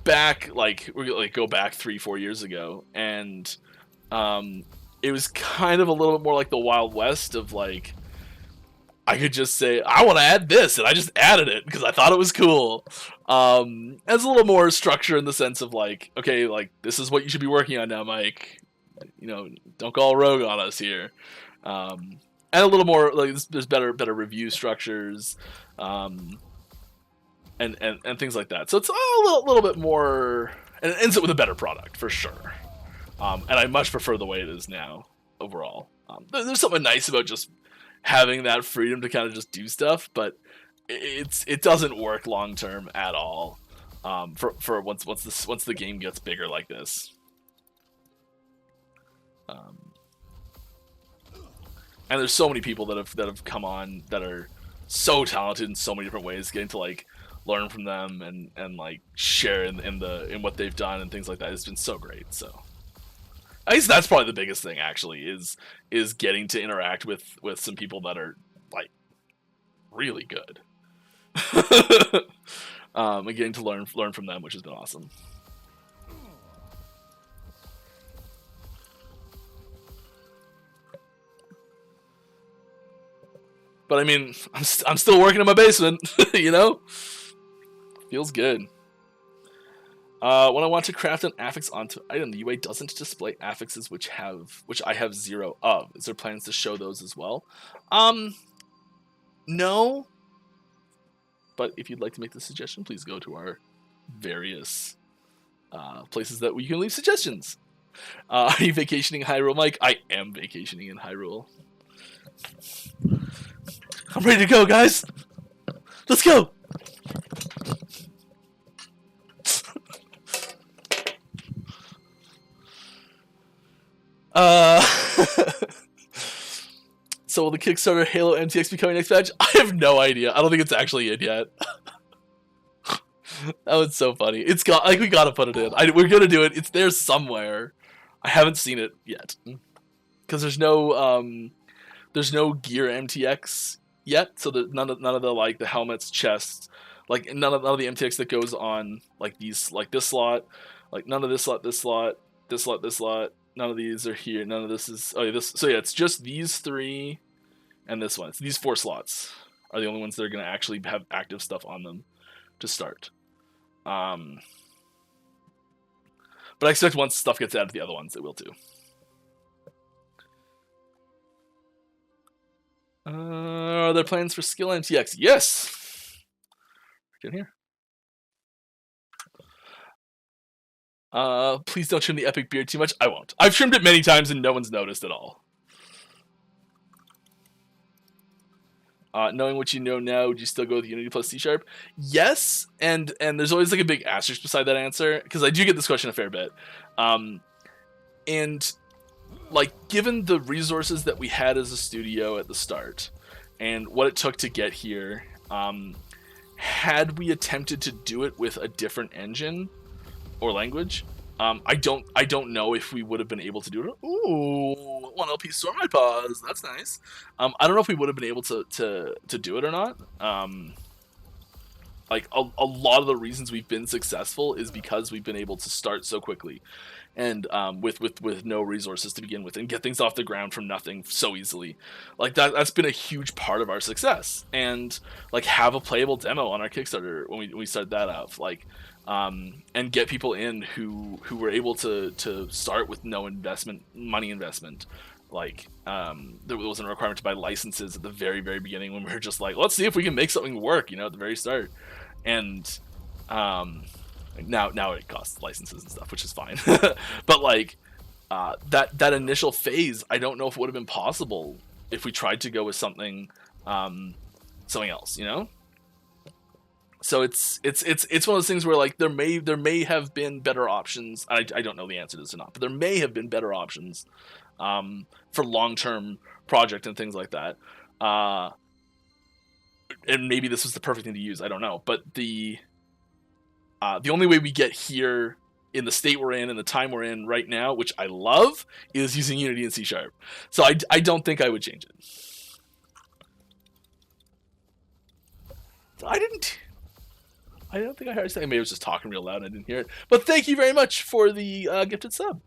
back, we go back 3-4 years ago, and it was kind of a little bit more like the Wild West of like, I could just say, I want to add this, and I just added it because I thought it was cool. It's a little more structure in the sense of like, okay, like this is what you should be working on now, Mike. Don't go all rogue on us here. And a little more like there's better review structures, and things like that. So it's a little bit more, and it ends up with a better product for sure. And I much prefer the way it is now overall. There's something nice about just having that freedom to kind of just do stuff, but it doesn't work long term at all. For once the game gets bigger like this. And there's so many people that have come on that are so talented in so many different ways, getting to like learn from them and like share in what they've done and things like that. It's been so great. So I guess that's probably the biggest thing actually is getting to interact with some people that are like really good. And getting to learn from them, which has been awesome. But I mean, I'm still working in my basement, Feels good. When I want to craft an affix onto an item, the UA doesn't display affixes which I have 0 of. Is there plans to show those as well? No. But if you'd like to make the suggestion, please go to our various places that you can leave suggestions. Are you vacationing in Hyrule, Mike? I am vacationing in Hyrule. I'm ready to go, guys. Let's go. So will the Kickstarter Halo MTX be coming next patch? I have no idea. I don't think it's actually in yet. That was so funny. We gotta put it in. We're gonna do it. It's there somewhere. I haven't seen it yet because there's no gear MTX yet. So none of the like the helmets, chests, like none of the MTX that goes on like these, like this slot, like none of this slot, this slot, this slot, this slot. None of these are here. None of this is. Oh, yeah, this. So yeah, it's just these 3, and this one. So these 4 slots are the only ones that are going to actually have active stuff on them to start. But I expect once stuff gets added to the other ones, it will too. Are there plans for skill MTX? Yes. Get in here. Please don't trim the epic beard too much. I won't. I've trimmed it many times and no one's noticed at all. Knowing what you know now, would you still go with Unity plus C#? Yes, and there's always like a big asterisk beside that answer, because I do get this question a fair bit. And like, given the resources that we had as a studio at the start, and what it took to get here, had we attempted to do it with a different engine or language, I don't know if we would have been able to do it. Ooh, 1 LP store my pause. That's nice. I don't know if we would have been able to do it or not. Like a lot of the reasons we've been successful is because we've been able to start so quickly, and with no resources to begin with, and get things off the ground from nothing so easily. Like that's been a huge part of our success. And like have a playable demo on our Kickstarter when we started that up. Like. And get people in who were able to start with no money investment. Like, there wasn't a requirement to buy licenses at the very, very beginning when we were just like, let's see if we can make something work, at the very start. And, now it costs licenses and stuff, which is fine. But like, that initial phase, I don't know if it would have been possible if we tried to go with something else, So it's one of those things where like there may have been better options. I don't know the answer to this or not, but there may have been better options for long-term project and things like that. And maybe this was the perfect thing to use. I don't know, but the only way we get here in the state we're in and the time we're in right now, which I love, is using Unity and C#. So I don't think I would change it. I don't think I heard something. Maybe I was just talking real loud and I didn't hear it. But thank you very much for the gifted sub.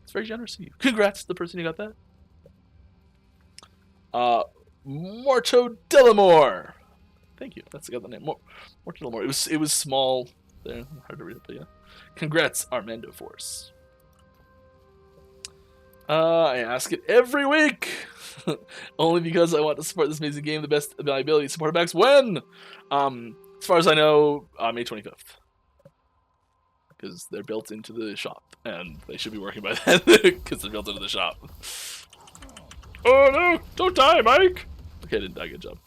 It's very generous of you. Congrats to the person who got that. Morto Delamore. Thank you. That's got the name. Morto Delamore. It was small there. Hard to read it, but yeah. Congrats, Armando Force. I ask it every week. Only because I want to support this amazing game the best of my ability. Supporter backs when? As far as I know, May 25th. Because they're built into the shop. And they should be working by then. Because they're built into the shop. Oh no! Don't die, Mike! Okay, I didn't die. Good job.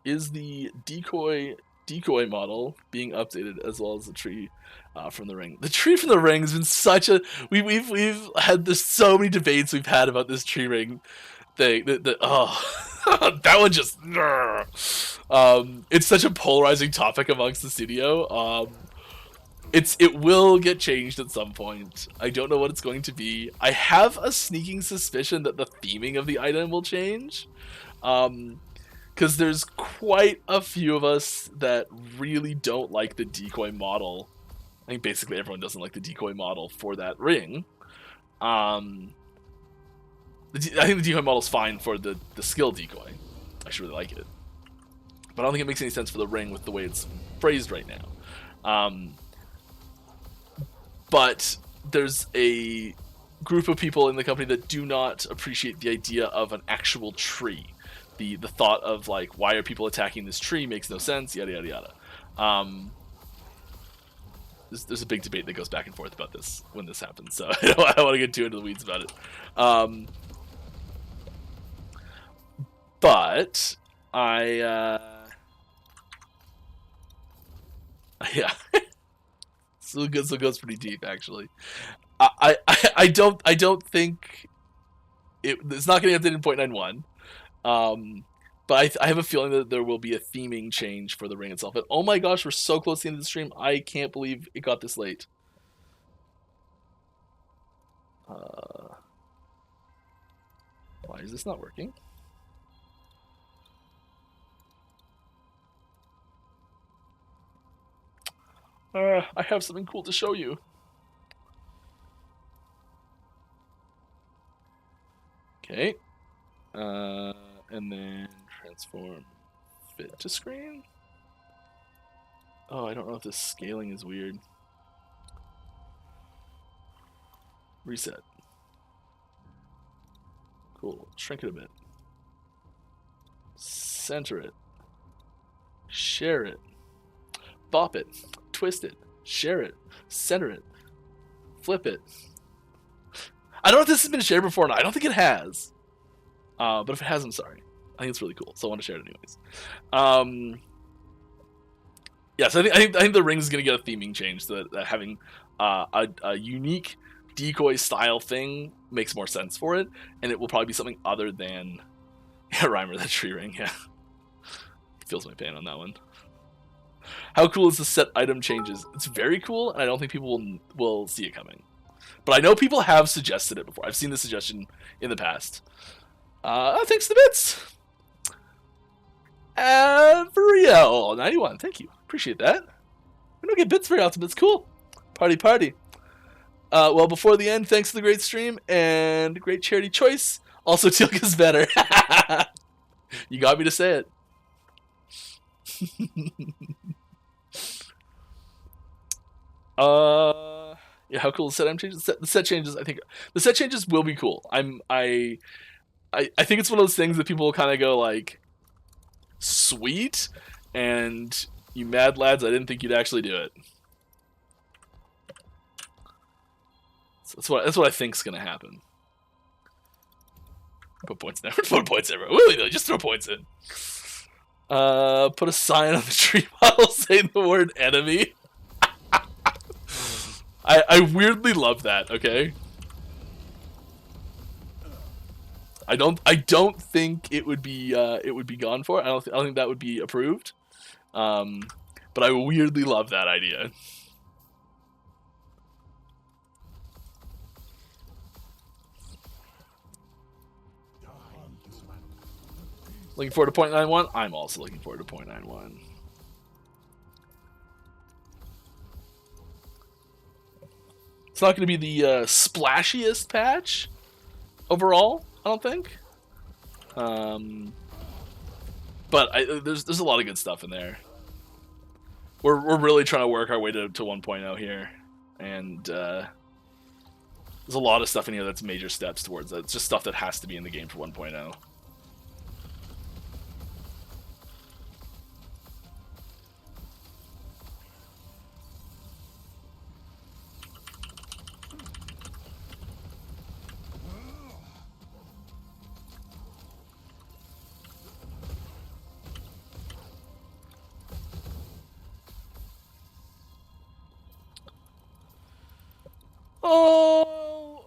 Is the decoy model being updated as well as the tree from the ring? The tree from the ring has been such a we've had this so many debates we've had about this tree ring thing. That one just it's such a polarizing topic amongst the studio. It will get changed at some point. I don't know what it's going to be. I have a sneaking suspicion that the theming of the item will change. Because there's quite a few of us that really don't like the decoy model. I think basically everyone doesn't like the decoy model for that ring. I think the decoy model's fine for the skill decoy. I actually really like it. But I don't think it makes any sense for the ring with the way it's phrased right now. But there's a group of people in the company that do not appreciate the idea of an actual tree. The thought of like, why are people attacking this tree makes no sense, yada yada yada. There's a big debate that goes back and forth about this when this happens, so I don't want to get too into the weeds about it. But yeah. So it goes pretty deep, actually. I don't think it's not going to get updated in 0.91. But I have a feeling that there will be a theming change for the ring itself. And oh my gosh, we're so close to the end of the stream. I can't believe it got this late. Why is this not working? I have something cool to show you. Okay. And then transform fit to screen. Oh, I don't know if this scaling is weird. Reset. Cool. Shrink it a bit. Center it. Share it. Bop it. Twist it. Share it. Center it. Flip it. I don't know if this has been shared before or not. I don't think it has. But if it has, I'm sorry. I think it's really cool, so I want to share it anyways. Yeah, so I think the ring is going to get a theming change, so that having a unique decoy style thing makes more sense for it, and it will probably be something other than Reimer, that tree ring. Yeah, feels my pain on that one. How cool is the set item changes? It's very cool, and I don't think people will see it coming. But I know people have suggested it before. I've seen the suggestion in the past. Thanks to the bits. Avriel 91, thank you. Appreciate that. We don't get bits very often, but it's cool. Party, party. Well, before the end, thanks to the great stream and great charity choice. Also, Teal'c's better. You got me to say it. Yeah, how cool the set item changes? The set changes. I think the set changes will be cool. I think it's one of those things that people will kind of go like, sweet, and you mad lads, I didn't think you'd actually do it. That's what I think's gonna happen. Put points there. Put points everywhere. Willy-nilly, just throw points in. Put a sign on the tree model saying the word enemy. I weirdly love that. Okay. I don't think it would be gone for. I don't think that would be approved. But I weirdly love that idea. Looking forward to 0.91? I'm also looking forward to 0.91. It's not going to be the splashiest patch overall, I don't think. But there's a lot of good stuff in there. We're really trying to work our way to 1.0 here. And there's a lot of stuff in here that's major steps towards that. It's just stuff that has to be in the game for 1.0.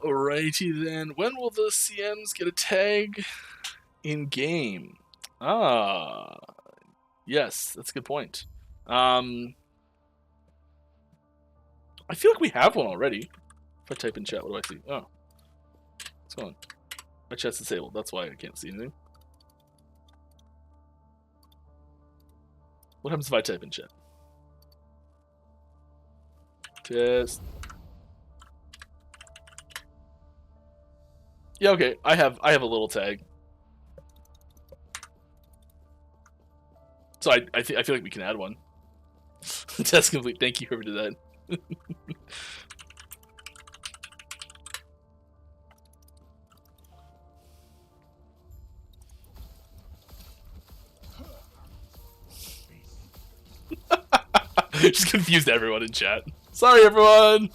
Alrighty then. When will the CMs get a tag in game? Yes, that's a good point. I feel like we have one already. If I type in chat, what do I see? Oh, what's going on? My chat's disabled. That's why I can't see anything. What happens if I type in chat? Test. Yeah, okay. I have a little tag. So I feel like we can add one. Test complete. Thank you, whoever did that. Just confused everyone in chat. Sorry, everyone.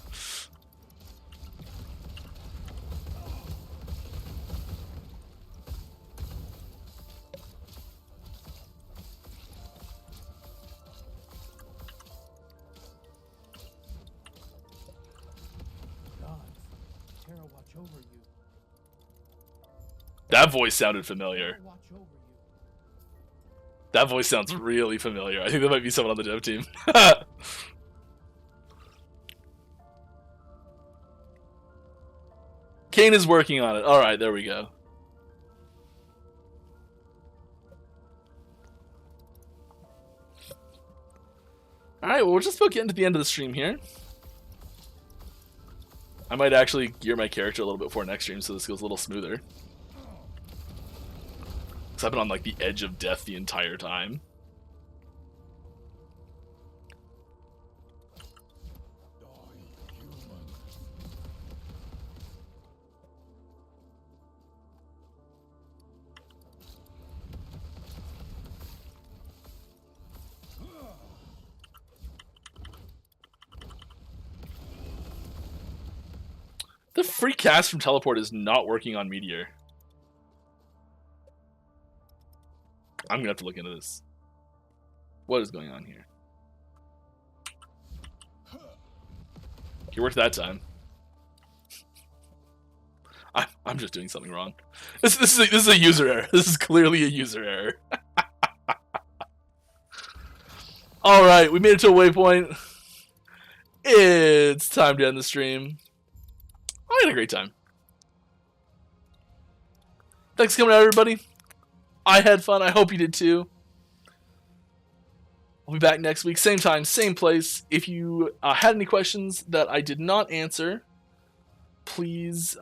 That voice sounded familiar. That voice sounds really familiar. I think that might be someone on the dev team. Kane is working on it. Alright, there we go. Alright, well, we're just about getting to the end of the stream here. I might actually gear my character a little bit for next stream so this goes a little smoother. Because I've been on like the edge of death the entire time. The free cast from Teleport is not working on Meteor. I'm gonna have to look into this. What is going on here? He worked that time. I'm just doing something wrong. This is a user error. This is clearly a user error. All right, we made it to a waypoint. It's time to end the stream. I had a great time. Thanks for coming out, everybody. I had fun. I hope you did too. We'll be back next week, same time, same place. If you had any questions that I did not answer, please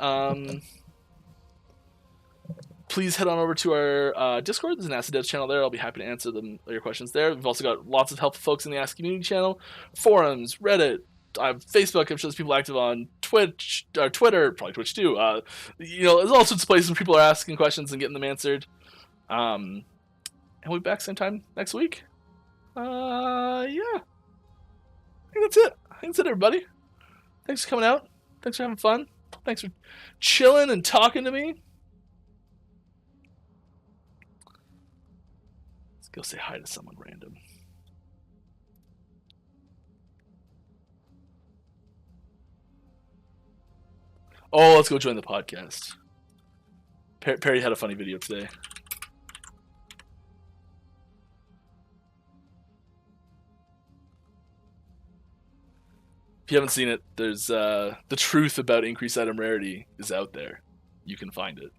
please head on over to our Discord. There's an Ask the Devs channel there. I'll be happy to answer your questions there. We've also got lots of helpful folks in the Ask Community channel, forums, Reddit, Facebook. I'm sure there's people active on Twitch, or Twitter, probably Twitch too. You know, there's all sorts of places where people are asking questions and getting them answered. And we'll be back same time next week. Yeah. I think that's it. I think that's it, everybody. Thanks for coming out. Thanks for having fun. Thanks for chilling and talking to me. Let's go say hi to someone random. Oh, let's go join the podcast. Perry had a funny video today. If you haven't seen it, there's the truth about increased item rarity is out there. You can find it.